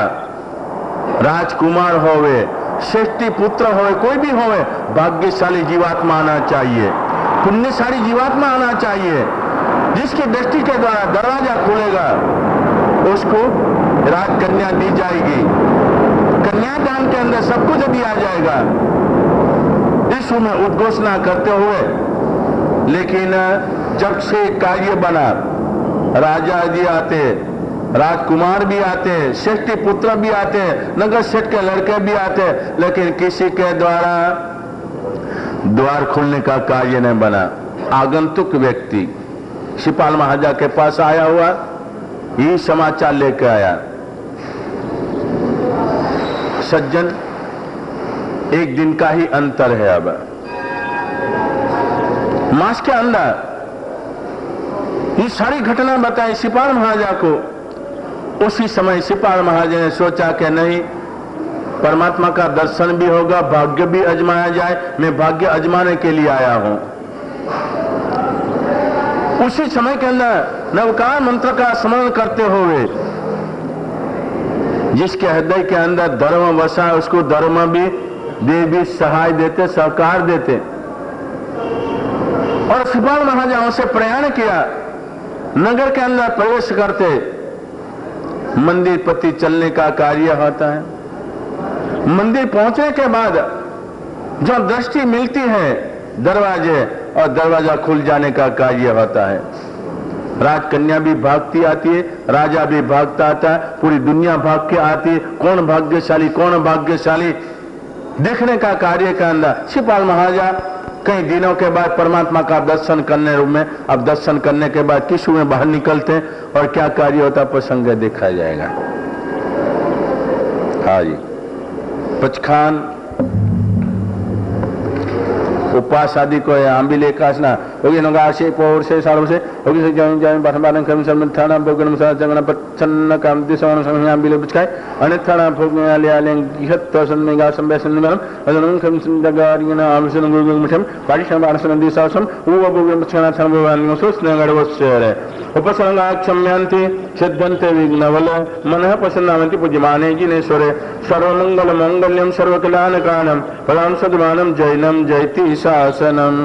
राजकुमार होवे, श्रेष्ठी पुत्र होवे, कोई भी होवे, भाग्यशाली जीवात्मा आना चाहिए, पुण्यशाली जीवात्मा आना चाहिए, जिसकी दृष्टि के द्वारा दरवाजा खुलेगा उसको राजकन्या दी जाएगी, कन्यादान के अंदर सब कुछ दिया जाएगा। इस में उद्घोषणा करते हुए, लेकिन जब से कार्य बना, राजा जी आते, राजकुमार भी आते, श्रेष्ठी पुत्र भी आते, नगर सेठ के लड़के भी आते, लेकिन किसी के द्वारा द्वार खुलने का कार्य नहीं बना। आगंतुक व्यक्ति शिपाल महाराजा के पास आया हुआ, ये समाचार लेकर आया, सज्जन एक दिन का ही अंतर है, अब मास के अंदर ये सारी घटना बताई शिपाल महाराजा को। उसी समय शिपाल महाराजा ने सोचा कि नहीं, परमात्मा का दर्शन भी होगा, भाग्य भी अजमाया जाए, मैं भाग्य अजमाने के लिए आया हूं। उसी समय के अंदर नवकार मंत्र का स्मरण करते हुए, जिसके हृदय के अंदर धर्म बसा उसको धर्म भी देवी सहाय देते, सहकार देते। और शिवपाल महाराज वहां से प्रयाण किया, नगर के अंदर प्रवेश करते मंदिर प्रति चलने का कार्य होता है। मंदिर पहुंचने के बाद जो दृष्टि मिलती है दरवाजे और दरवाजा खुल जाने का कार्य होता है। राजकन्या भी भागती आती है, राजा भी भागता आता है, पूरी दुनिया भाग के आती है। कौन भाग्यशाली, कौन भाग्यशाली देखने का कार्य के अंदर शिवपाल महाराजा कई दिनों के बाद परमात्मा का दर्शन करने रूप में, अब दर्शन करने के बाद किस में बाहर निकलते हैं और क्या कार्य होता प्रसंग देखा जाएगा। हाँ जी, पचखान उपवास आदि को आंबिल एकासना होगी नगाशे पौर से सालों से होगी से जान जान बारंबार कर्म सर्व थाना भोगन मसा जंगना पच्छन्न काम दिसवन समय आंबिल बचकाय अनेथाना भोगने आले आले गिहत तसन में गा संबेसन निगम अजनन कर्म संदगारिना आमसन गुगु मठम पारिशम आसन दिसासम वो भोगन मचना थाना भगवान सोस नगर वस्रे उपसंगा क्षम्यन्ति सिद्धन्ते विघ्नवल मनः प्रसन्नामन्ति पूज्यमाने जिनेश्वरे सर्वमंगल मंगल्यम सर्वकल्याणकारणम पराम सद्मानम जैनम जयति शासनम।